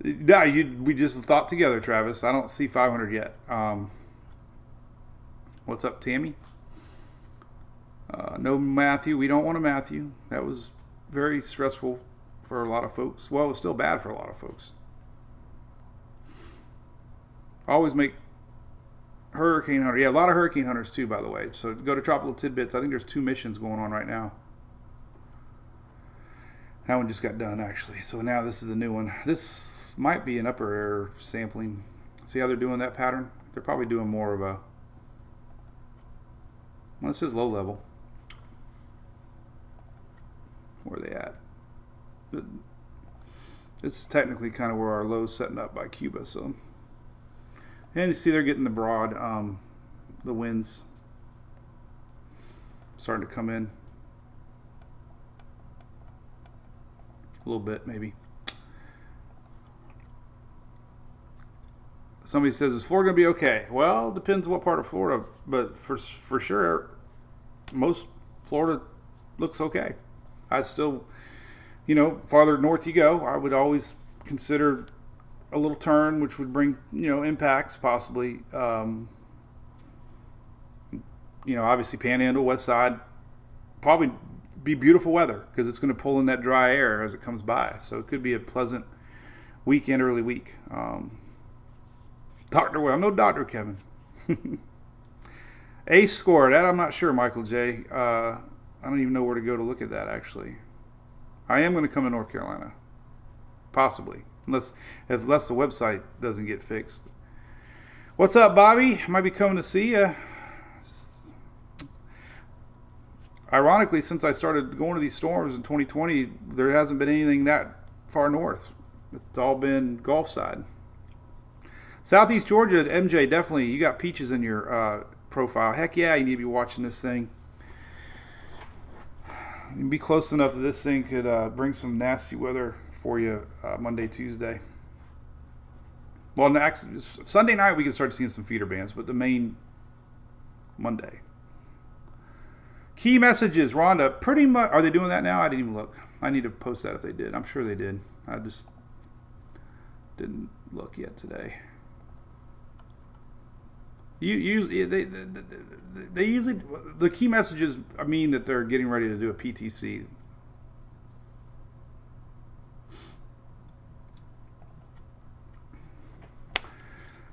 No, we just thought together, Travis. I don't see 500 yet. What's up, Tammy? No Matthew. We don't want a Matthew. That was very stressful for a lot of folks. Well, it was still bad for a lot of folks. Always make hurricane hunter. Yeah, a lot of hurricane hunters too, by the way. So go to Tropical Tidbits. I think there's 2 missions going on right now. That one just got done, actually. So now this is the new one. This might be an upper air sampling. See how they're doing that pattern? They're probably doing more of a... Well, this is low level. Where are they at? This is technically kind of where our low's setting up by Cuba. So, and you see they're getting the broad, the winds starting to come in a little bit, maybe. Somebody says, is Florida going to be okay? Well, it depends what part of Florida, but for sure, most Florida looks okay. I still, farther north you go, I would always consider a little turn, which would bring, impacts possibly. Obviously Panhandle, West Side, probably be beautiful weather because it's going to pull in that dry air as it comes by. So it could be a pleasant weekend, early week. I'm no doctor, Kevin. Ace score, that I'm not sure, Michael J. I don't even know where to go to look at that, actually. I am going to come to North Carolina. Possibly. Unless the website doesn't get fixed. What's up, Bobby? Might be coming to see you. Ironically, since I started going to these storms in 2020, there hasn't been anything that far north. It's all been Gulf side. Southeast Georgia, MJ, definitely. You got peaches in your profile. Heck yeah, you need to be watching this thing. You can be close enough that this thing could bring some nasty weather for you Monday, Tuesday. Well, Sunday night we can start seeing some feeder bands, but the main Monday. Key messages, Rhonda. Pretty much. Are they doing that now? I didn't even look. I need to post that if they did. I'm sure they did. I just didn't look yet today. They usually the key messages mean that they're getting ready to do a PTC.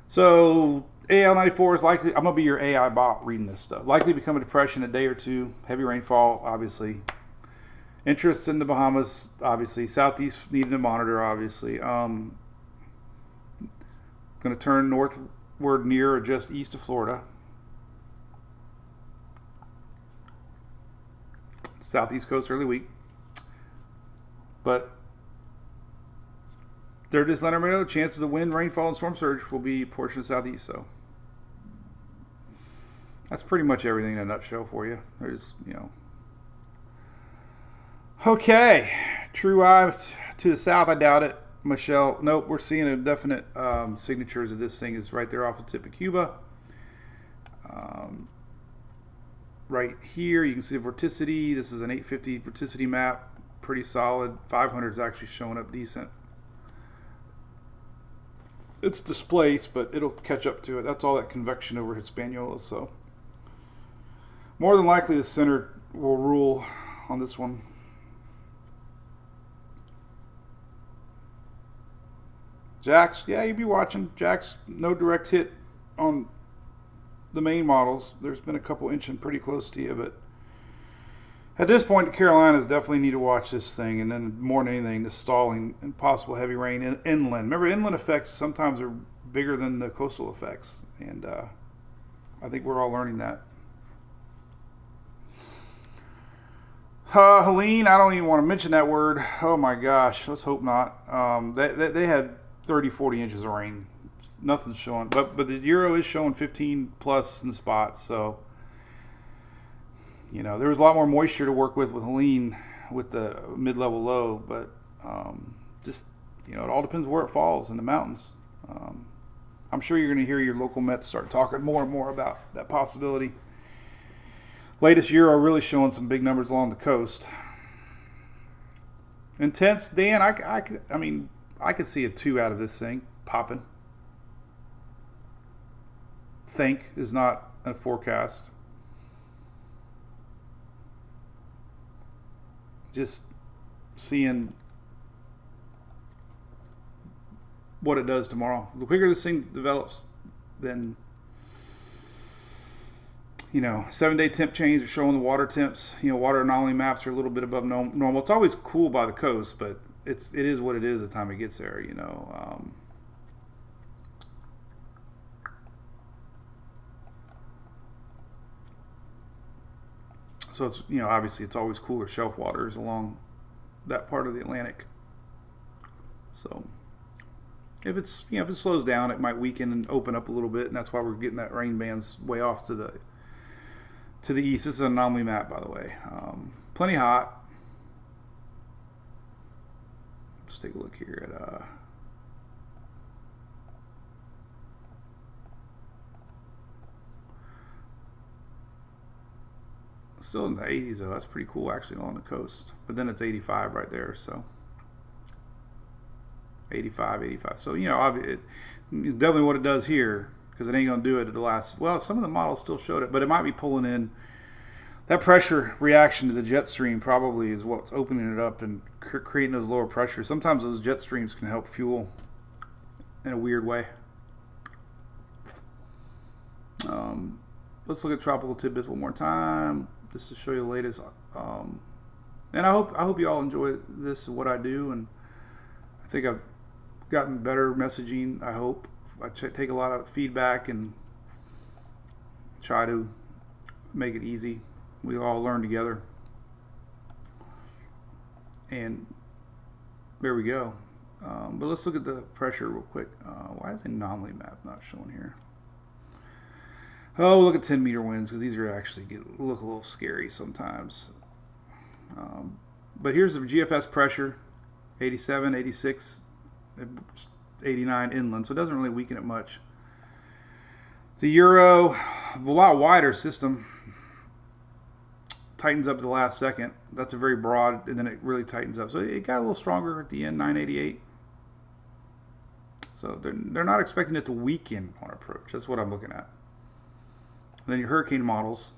So AL94 is likely. I'm gonna be your AI bot reading this stuff. Likely become a depression in a day or two. Heavy rainfall, obviously. Interest in the Bahamas, obviously. Southeast needing to monitor, obviously. Going to turn northward near or just east of Florida. Southeast coast early week. But they're just letting everybody know the chances of wind, rainfall, and storm surge will be a portion of southeast. So that's pretty much everything in a nutshell for you. There's, Okay. True eyes to the south, I doubt it. Michelle, nope, we're seeing a definite signatures of this thing is right there off the tip of Cuba. Right here, you can see the vorticity. This is an 850 vorticity map. Pretty solid. 500 is actually showing up decent. It's displaced, but it'll catch up to it. That's all that convection over Hispaniola. So more than likely the center will rule on this one. Jax, yeah, you'd be watching. Jax, no direct hit on the main models. There's been a couple inching pretty close to you, but at this point, the Carolinas definitely need to watch this thing, and then more than anything, the stalling and possible heavy rain inland. Remember, inland effects sometimes are bigger than the coastal effects, and I think we're all learning that. Helene, I don't even want to mention that word. Oh my gosh, let's hope not. They had 30, 40 inches of rain. Nothing's showing, but the Euro is showing 15 plus in spots. So, there was a lot more moisture to work with Helene with the mid-level low, but it all depends where it falls in the mountains. I'm sure you're going to hear your local Mets start talking more and more about that possibility. Latest Euro really showing some big numbers along the coast. Intense, Dan, I could see a 2 out of this thing popping. Think is not and a forecast. Just seeing what it does tomorrow. The quicker this thing develops, then 7-day temp change are showing the water temps. Water anomaly maps are a little bit above normal. It's always cool by the coast, but it is what it is the time it gets there. So it's obviously it's always cooler shelf waters along that part of the Atlantic. So if it slows down, it might weaken and open up a little bit, and that's why we're getting that rain bands way off to the east. This is an anomaly map, by the way. Plenty hot. Let's take a look here at still in the 80s though. That's pretty cool actually along the coast. But then it's 85 right there, so 85. So it's definitely what it does here, because it ain't gonna do it at the last. Well, some of the models still showed it, but it might be pulling in that pressure reaction to the jet stream. Probably is what's opening it up and creating those lower pressures. Sometimes those jet streams can help fuel in a weird way. Let's look at tropical tidbits one more time, just to show you the latest. And I hope you all enjoy this, what I do, and I think I've gotten better messaging. I hope I take a lot of feedback and try to make it easy. We all learn together, and there we go. But let's look at the pressure real quick. Why is the anomaly map not showing here? Oh, look at 10-meter winds, because these are actually look a little scary sometimes. But here's the GFS pressure, 87, 86, 89 inland, so it doesn't really weaken it much. The Euro, a lot wider system, tightens up at the last second. That's a very broad, and then it really tightens up. So it got a little stronger at the end, 988. So they're not expecting it to weaken on approach. That's what I'm looking at. And then your hurricane models,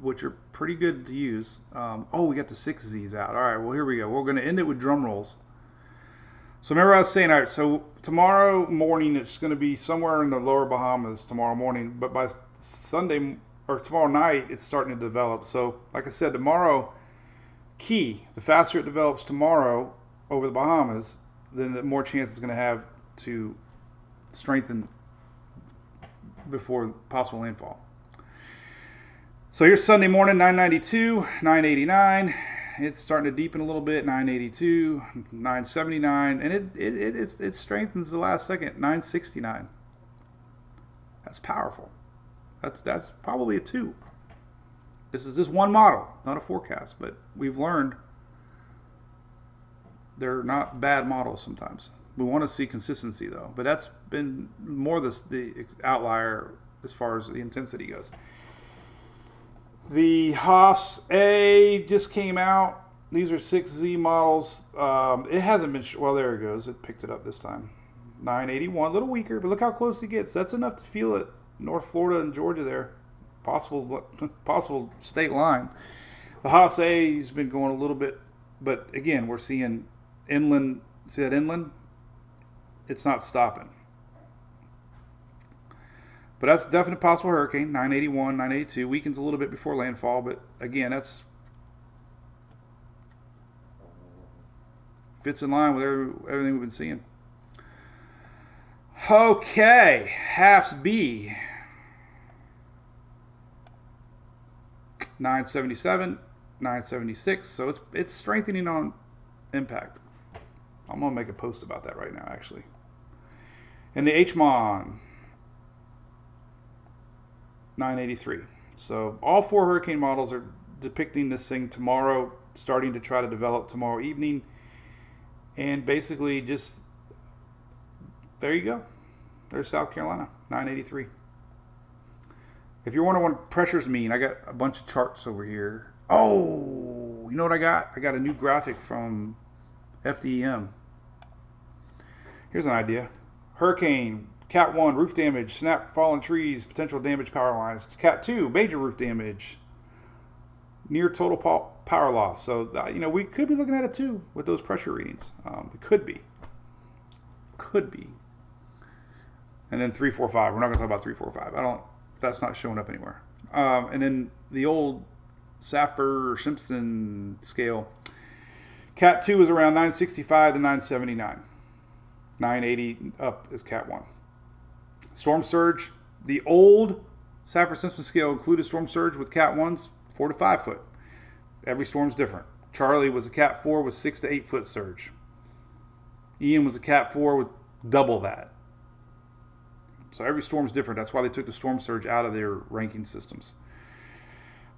which are pretty good to use. We got the 6Zs out. All right, well, here we go. We're going to end it with drum rolls. So remember I was saying, all right, so tomorrow morning it's going to be somewhere in the lower Bahamas tomorrow morning, but by Sunday or tomorrow night it's starting to develop. So like I said, tomorrow, the faster it develops tomorrow over the Bahamas, then the more chance it's going to have to strengthen before possible landfall. So here's Sunday morning, 992, 989. It's starting to deepen a little bit, 982, 979, and it strengthens the last second, 969. That's powerful. That's probably a 2. This is just one model, not a forecast, but we've learned they're not bad models sometimes. We want to see consistency though, but that's been more the outlier as far as the intensity goes. The Haas A just came out. These are 6Z models. It hasn't been, well, there it goes. It picked it up this time. 981, a little weaker, but look how close it gets. That's enough to feel it. North Florida and Georgia there. Possible state line. The Haas A has been going a little bit, but again, we're seeing inland. See that inland? It's not stopping. But that's definitely possible hurricane, 981, 982. Weakens a little bit before landfall, but again, that's fits in line with everything we've been seeing. Okay, halves B. 977, 976. So it's strengthening on impact. I'm going to make a post about that right now, actually. And the HMON, 983. So all 4 hurricane models are depicting this thing tomorrow, starting to try to develop tomorrow evening. And basically just, there you go. There's South Carolina, 983. If you're wondering what pressures mean, I got a bunch of charts over here. Oh, you know what I got? I got a new graphic from FDEM. Here's an idea. Hurricane Cat 1, roof damage, snap fallen trees, potential damage power lines. Cat 2, major roof damage, near total power loss. So, we could be looking at it too with those pressure readings. It could be. Could be. And then 3, 4, 5. We're not going to talk about 3, 4, 5. That's not showing up anywhere. And then the old Saffir-Simpson scale. Cat 2 is around 965 to 979. 980 up is Cat 1. Storm surge. The old Saffir-Simpson scale included storm surge with Cat 1s, 4 to 5 foot. Every storm's different. Charlie was a Cat 4 with 6 to 8 foot surge. Ian was a Cat 4 with double that. So every storm's different. That's why they took the storm surge out of their ranking systems.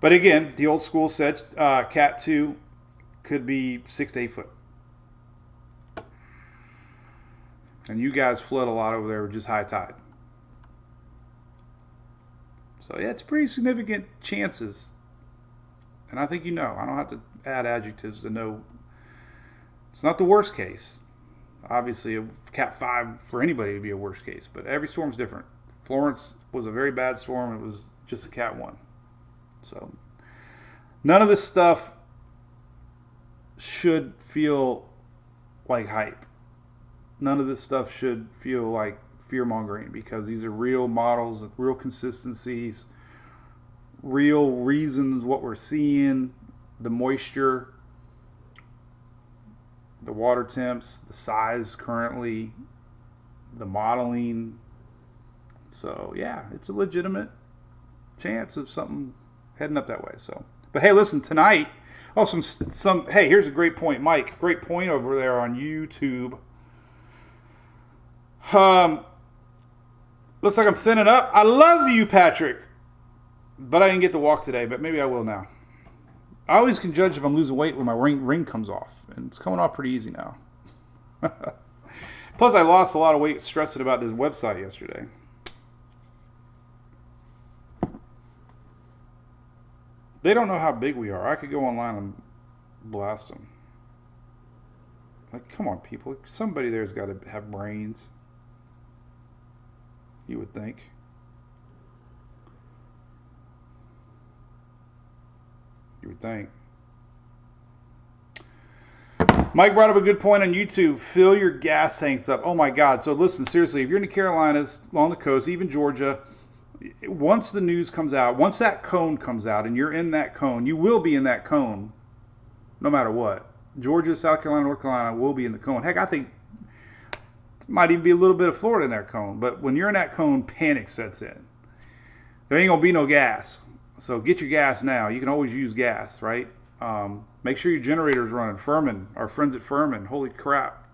But again, the old school said Cat 2 could be 6 to 8 foot. And you guys flood a lot over there with just high tide. So yeah, it's pretty significant chances. And I think I don't have to add adjectives to know. It's not the worst case. Obviously, a Cat 5 for anybody would be a worst case. But every storm's different. Florence was a very bad storm. It was just a Cat 1. So none of this stuff should feel like hype. None of this stuff should feel like fear-mongering, because these are real models, real consistencies, real reasons what we're seeing, the moisture, the water temps, the size currently, the modeling. So yeah, it's a legitimate chance of something heading up that way. So, but hey, listen, tonight, hey, here's a great point, Mike. Great point over there on YouTube. Looks like I'm thinning up. I love you, Patrick. But I didn't get to walk today, but maybe I will now. I always can judge if I'm losing weight when my ring comes off. And it's coming off pretty easy now. Plus, I lost a lot of weight stressing about this website yesterday. They don't know how big we are. I could go online and blast them. Like, come on, people. Somebody there's got to have brains. You would think. You would think. Mike brought up a good point on YouTube. Fill your gas tanks up. Oh my God. So listen, seriously, if you're in the Carolinas, along the coast, even Georgia, once the news comes out, once that cone comes out and you're in that cone, you will be in that cone no matter what. Georgia, South Carolina, North Carolina will be in the cone. Heck, I think might even be a little bit of Florida in that cone. But when you're in that cone, panic sets in. There ain't going to be no gas. So get your gas now. You can always use gas, right? Make sure your generator's running. Furman, our friends at Furman, holy crap.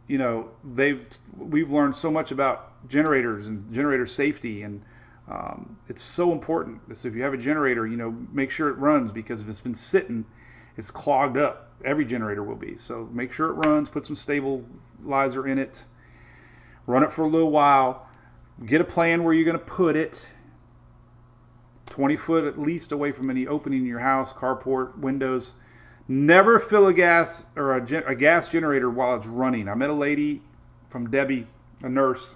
We've learned so much about generators and generator safety, and it's so important. So if you have a generator, make sure it runs, because if it's been sitting, it's clogged up. Every generator will be. So make sure it runs. Put some stabilizer in it. Run it for a little while. Get a plan where you're going to put it. 20 foot at least away from any opening in your house, carport, windows. Never fill a gas or a gas generator while it's running. I met a lady from Debbie, a nurse,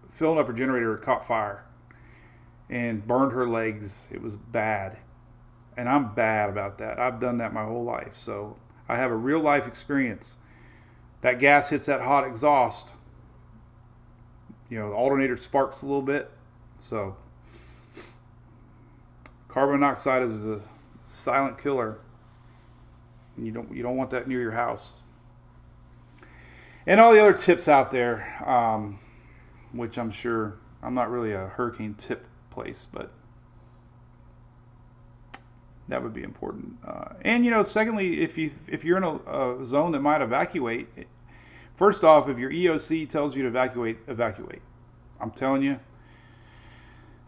filling up her generator. It caught fire and burned her legs. It was bad. And I'm bad about that. I've done that my whole life. So I have a real life experience. That gas hits that hot exhaust. The alternator sparks a little bit. So carbon monoxide is a silent killer. You don't want that near your house. And all the other tips out there, which I'm sure, I'm not really a hurricane tip place, but that would be important. And secondly, if you're in a zone that might evacuate, first off, if your EOC tells you to evacuate. I'm telling you,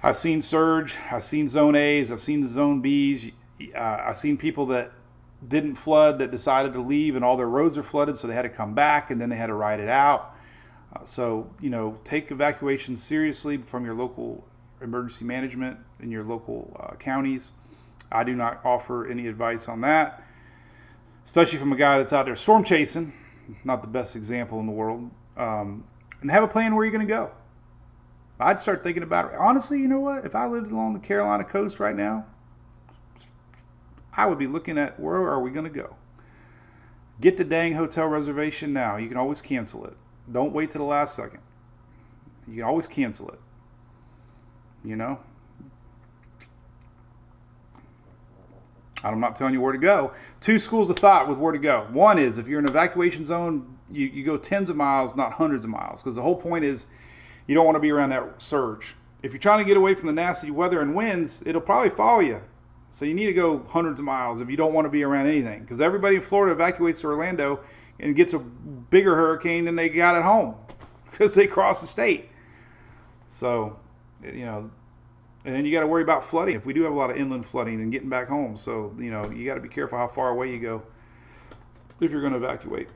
I've seen surge, I've seen zone A's, I've seen zone B's, I've seen people that didn't flood that decided to leave and all their roads are flooded, so they had to come back and then they had to ride it out. So take evacuation seriously from your local emergency management in your local counties. I do not offer any advice on that, especially from a guy that's out there storm chasing. not the best example in the world. And have a plan where you're going to go. I'd start thinking about it. Honestly, you know what? If I lived along the Carolina coast right now, I would be looking at where are we going to go. Get the dang hotel reservation now. You can always cancel it. Don't wait till the last second. You can always cancel it. You know? I'm not telling you where to go. 2 schools of thought with where to go. One is if you're in an evacuation zone, you go tens of miles, not hundreds of miles. Because the whole point is you don't want to be around that surge. If you're trying to get away from the nasty weather and winds, it'll probably follow you. So you need to go hundreds of miles if you don't want to be around anything. Because everybody in Florida evacuates to Orlando and gets a bigger hurricane than they got at home. Because they cross the state. So, you know, and then you got to worry about flooding. If we do have a lot of inland flooding and getting back home. So, you know, you got to be careful how far away you go if you're going to evacuate.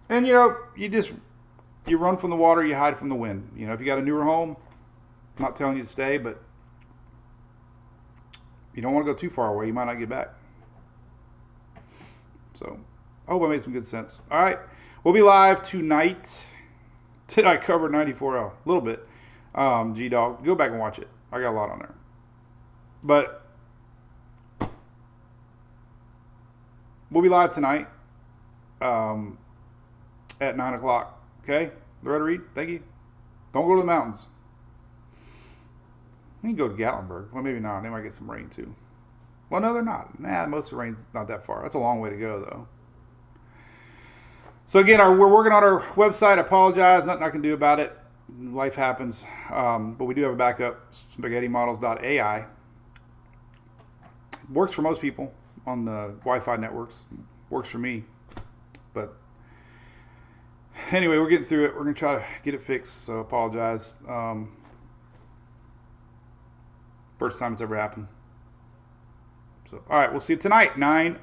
And, you know, you run from the water, you hide from the wind. You know, if you got a newer home, I'm not telling you to stay, but you don't want to go too far away. You might not get back. So, I hope I made some good sense. All right. We'll be live tonight. Did I cover 94L? A little bit. G-Dog. Go back and watch it. I got a lot on there. But we'll be live tonight at 9 o'clock. Okay? Loretta Reed, thank you. Don't go to the mountains. You can go to Gatlinburg. Well, maybe not. They might get some rain, too. Well, no, they're not. Nah, most of the rain's not that far. That's a long way to go, though. So, again, we're working on our website. I apologize. Nothing I can do about it. Life happens. But we do have a backup, spaghettimodels.ai. Works for most people on the Wi-Fi networks. Works for me. But anyway, we're getting through it. We're going to try to get it fixed, so I apologize. First time it's ever happened. So, all right, we'll see you tonight, 9